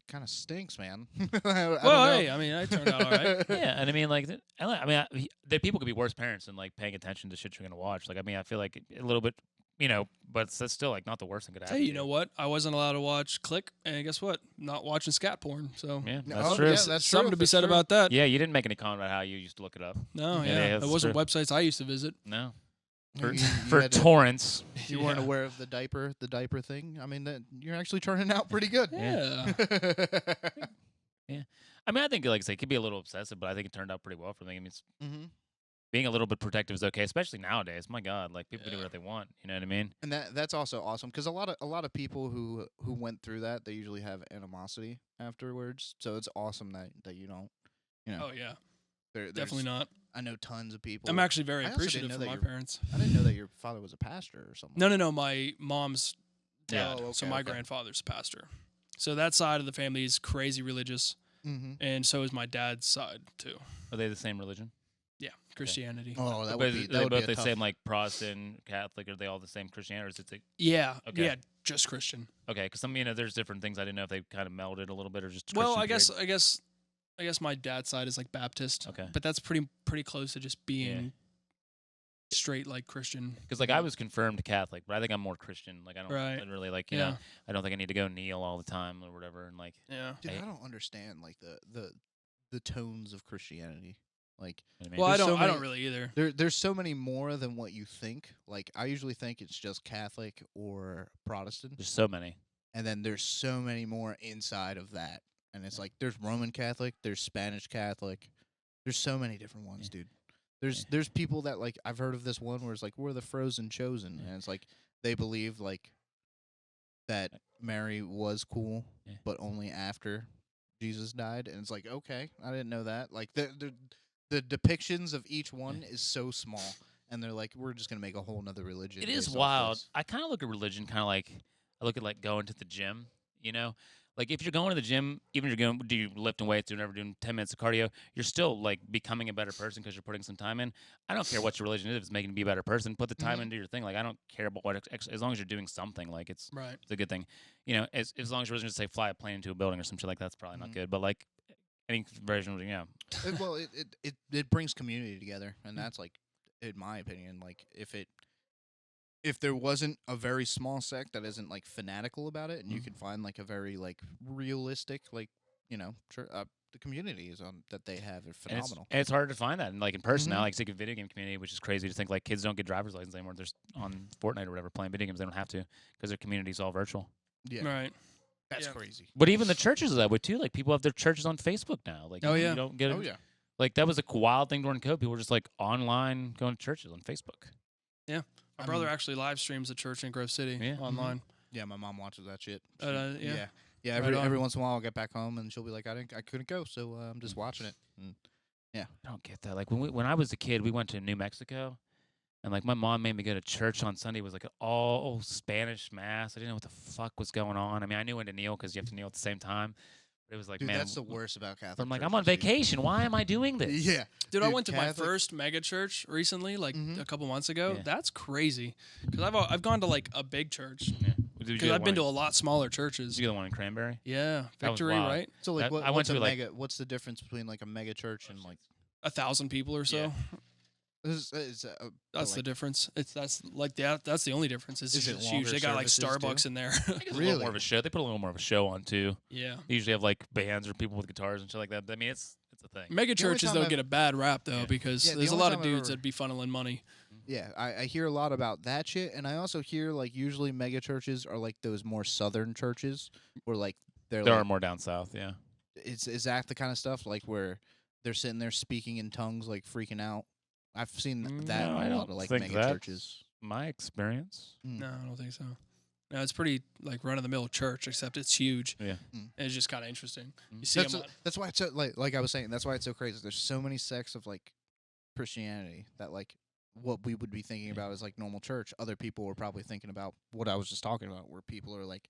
kind of stinks, man. I don't well, know. hey, I mean, I turned out all right. Yeah, and I mean, like, there people could be worse parents than like paying attention to shit you're gonna watch. Like, I mean, I feel like a little bit, but that's still like not the worst thing could happen. Hey, to you know what? I wasn't allowed to watch Click, and guess what? Not watching scat porn. So, Yeah, No, that's oh, true. yeah, Yeah, that's something true, to be that's said true. about that. you didn't make any comment about how you used to look it up. No, Yeah, yeah, that's it wasn't true. websites I used to visit. No, You- for, you for had to- torrents. You weren't Yeah. aware of the diaper thing. I mean, you're actually turning out pretty good. Yeah. I mean, I think like I say, it could be a little obsessive, but I think it turned out pretty well for me. I mean, it's, hmm being a little bit protective is okay, especially nowadays. My God, like people can do Yeah. what they want. You know what I mean? And that's also awesome because a lot of people who went through that, they usually have animosity afterwards. So it's awesome that you don't. Oh yeah, There's- definitely not. I know tons of people. I'm actually very I also didn't appreciative know for that my you're- parents. I didn't know that your father was a pastor or something. No. My mom's Yeah. dad. Oh, So okay, my okay. grandfather's a pastor. So that side of the family is crazy religious, Mm-hmm. and so is my dad's side too. Are they the same religion? Yeah, Christianity. Oh, that But would be are that they would both be a the tough. same like Protestant, Catholic? Are they all the same Christianity? Or is it Yeah, Okay. yeah, just Christian. okay? Because some, there's different things. I didn't know if they kind of melded a little bit or just. Well, Christian I guess my dad's side is like Baptist. Okay. But that's pretty close to just being straight like Christian. Because like I was confirmed Catholic, but I think I'm more Christian. Like I don't Right. really like Yeah. I don't think I need to go kneel all the time or whatever. And like Yeah. Dude, I- I don't understand like the tones of Christianity. Like you know what I mean? Well, I There's so don't many- really either. there's so many more than what you think. Like I usually think it's just Catholic or Protestant, there's so many. and then there's so many more inside of that. And it's like there's Roman Catholic, there's Spanish Catholic, there's so many different ones, dude. There's people that like I've heard of this one where it's like we're the frozen chosen, and it's like they believe like that Mary was cool, Yeah. but only after Jesus died, and it's like okay, I didn't know that. Like the depictions of each one is so small, and they're like we're just gonna make a whole nother religion. It is based off wild. this. I kind of look at religion kind of like I look at like going to the gym. Like if you're going to the gym, even if you're going, do you lifting weights, doing 10 minutes of cardio, you're still like becoming a better person because you're putting some time in. I don't care what your religion is; if it's making you be a better person. Put the time Mhm. into your thing. Like I don't care about what, as long as you're doing something. Like it's Right. a good thing. As long as your religion say fly a plane into a building or some shit like that's probably not Mhm. good. But like any version, yeah. Well, it brings community together, and that's like, in my opinion, like if there wasn't a very small sect that isn't like fanatical about it, and you Mhm. could find like a very like realistic like the communities that they have are And phenomenal. it's hard to find that, and like in person now, Mhm. like it's like a video game community, which is crazy to think like kids don't get driver's license anymore. They're on Fortnite or whatever playing video games. They don't have to because their community's all virtual. Yeah, Right. That's Yeah. crazy. But even the churches are that way too. Like people have their churches on Facebook now. Like Oh, you yeah. don't get it. Oh yeah. Like that was a wild thing during COVID. People were just like online going to churches on Facebook. My I brother mean- actually live streams a church in Grove City Yeah. online. Yeah, my mom watches that shit. Yeah. Yeah. Yeah, Right every on. once in a while I'll get back home and she'll be like, I couldn't go, so I'm just watching it. And I don't get that. Like when I was a kid, we went to New Mexico, and like my mom made me go to church on Sunday. It was like an all Spanish mass. I didn't know what the fuck was going on. I mean, I knew when to kneel because you have to kneel at the same time. But it was like, dude, man, that's the worst about Catholic. I'm like, I'm on churches, dude. vacation. Why am I doing this? Yeah, Dude, I Dude, went to my Catholic- first mega church recently, like Mhm. a couple months ago. Yeah. That's crazy. Because I've gone to like a big church. Yeah. Did you Because go I've been to one a lot smaller in- churches. Did you go the one in Cranberry? Yeah, That was Victory, wild. right? So like, That- what, I went what's to, a like- mega? What's the difference between like a mega church and like? 1,000 people or so. Yeah. That's the difference. That's the only difference. It's Is it just huge. They longer got like services, too? Starbucks in there. I think it's a little Really? more of a show. They put a little more of a show on too. Yeah. They usually have like bands or people with guitars and shit like that. I mean, it's a thing. Mega The only churches time though I've- get a bad rap though Yeah. because Yeah, the there's a only lot of time I've dudes ever- that be funneling money. Yeah, I hear a lot about that shit, and I also hear like usually mega churches are like those more southern churches where like they're There like, are more down south. Yeah. is that the kind of stuff like where they're sitting there speaking in tongues like freaking out? I've seen that No, I in a lot don't of like think mega that's churches. my experience. Mm. No, I don't think so. No, it's pretty like run of the mill church, except it's huge. Yeah. Mm. And it's just kind of interesting. You see That's 'em that's why it's so, like I was saying. That's why it's so crazy. There's so many sects of like Christianity that like what we would be thinking about is like normal church. Other people were probably thinking about what I was just talking about, where people are like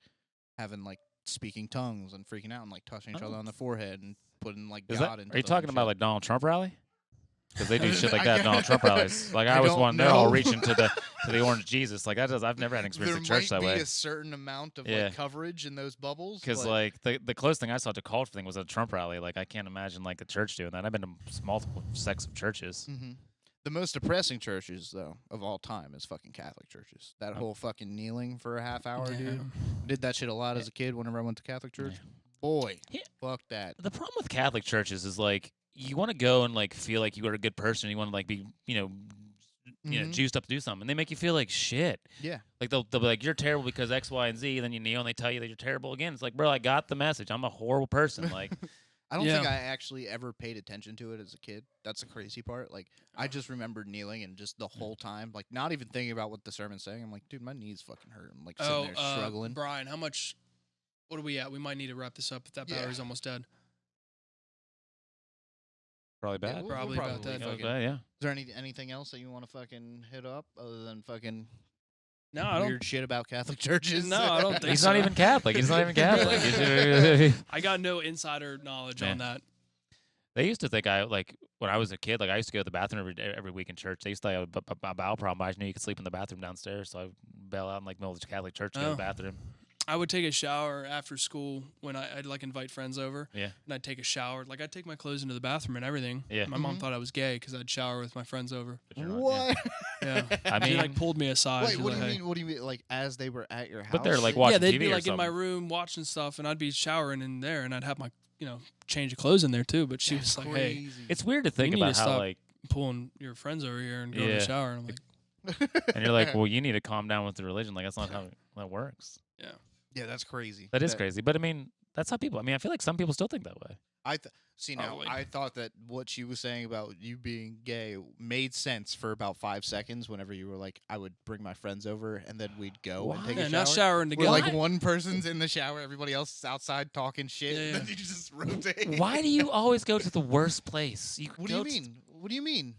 having like speaking tongues and freaking out and like touching each Oh. other on the forehead and putting like Is God that, into are you them talking and about shit. like Donald Trump rally? Because they do shit like I that at guess- Donald Trump rallies. Like I I always don't want they're all know. reaching to the orange Jesus. Like that does I've never had an experience there at church might that be way. a certain amount of Yeah. like coverage in those bubbles Because but like the closest thing I saw to culture thing was a Trump rally. Like I can't imagine like a church doing that. I've been to multiple sects of churches. mhm. The most depressing churches though of all time is fucking Catholic churches. That whole fucking kneeling for a half hour, Yeah. dude. Did that shit a lot as a kid whenever I went to Catholic church. Yeah. Boy, Yeah. fuck that. The problem with Catholic churches is like you want to go and like feel like you are a good person. You want to like be Mhm. juiced up to do something, and they make you feel like shit. Yeah. Like they'll be like you're terrible because X, Y, and Z. And then you kneel and they tell you that you're terrible again. It's like, bro, I got the message. I'm a horrible person. Like I don't think Yeah. I actually ever paid attention to it as a kid. That's the crazy part. Like I just remember kneeling and just the whole time, like not even thinking about what the sermon's saying. I'm like, dude, my knees fucking hurt. I'm like sitting there struggling. Brian, how much? What are we at? We might need to wrap this up if that Yeah. battery's almost dead. probably Yeah, bad. we'll Probably about that. Yeah, fucking- bad, yeah. Is there anything else that you want to fucking hit up other than fucking No, I don't. weird shit about Catholic churches? No, I don't think He's so. not even Catholic. He's not even Catholic. He's- I got no insider knowledge on that. They used to think I like when I was a kid. Like I used to go to the bathroom every week in church. They used to have a bowel problem. I knew you could sleep in the bathroom downstairs, so I bail out in like middle of the Catholic church to go to Oh. the bathroom. I would take a shower after school when I'd like invite friends over. Yeah. And I'd take a shower. Like I'd take my clothes into the bathroom and everything. Yeah. My mom Mhm. thought I was gay because I'd shower with my friends over. But you're not, yeah. What? Yeah. I She mean, like pulled me aside. Wait, She's what do like, you "Hey." mean? What do you mean? Like as they were at your house? But they're, like, They- watching Yeah, they'd TV be or like in my something. room watching stuff, and I'd be showering in there, and I'd have my change of clothes in there too. But she That's was like, "Hey, crazy. it's weird to think need to about how stop like, pulling your friends over here and go to Yeah. the shower." And I'm like, and you're like, well, you need to calm down with the religion. Like that's not how that works. yeah, that's crazy. That is crazy. But I mean, that's how people. I mean, I feel like some people still think that way. See now, Probably. I thought that what she was saying about you being gay made sense for about 5 seconds. Whenever you were like, I would bring my friends over and then we'd go and take yeah, a shower. not showering Where together. like one person's in the shower, everybody else is outside talking shit, Yeah, and then yeah. you just rotate. Why do you always go to the worst place? You What do you go to- mean? What do you mean?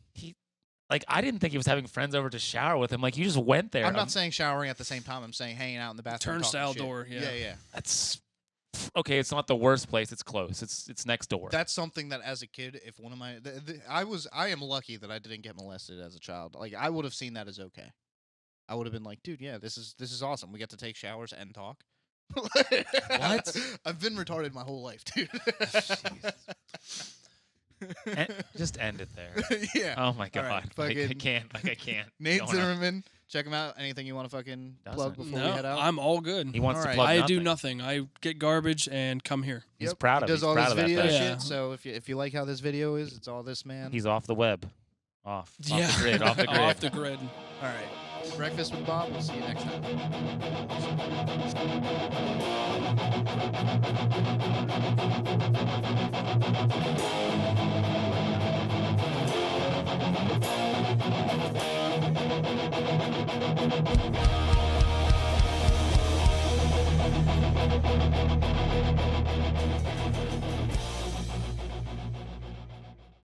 Like I didn't think he was having friends over to shower with him. Like you just went there. I'm not saying showering at the same time. I'm saying hanging out in the bathroom. talking Turnstile shit. door, yeah. Yeah, yeah. That's okay. It's not the worst place. It's close. It's next door. That's something that as a kid, if one of my, I am lucky that I didn't get molested as a child. Like I would have seen that as okay. I would have been like, dude, yeah, this is awesome. We get to take showers and talk. What? I've been retarded my whole life, dude. Just end it there. Yeah. Oh my All god. right, Like, I fucking can't. Like I can't. Nate Going on. Zimmerman, check him out. Anything you want to fucking plug Doesn't. before we head No, out? I'm all good. He wants All to right. plug I nothing. do nothing. I get garbage and come here. He's Yep, proud he of. does He's all proud this of that video thing. shit. Yeah. So if you like how this video is, it's all this man. He's off the web. Off Yeah. the grid. Off the grid. Off the grid. all right. Breakfast with Bob. We'll see you next time.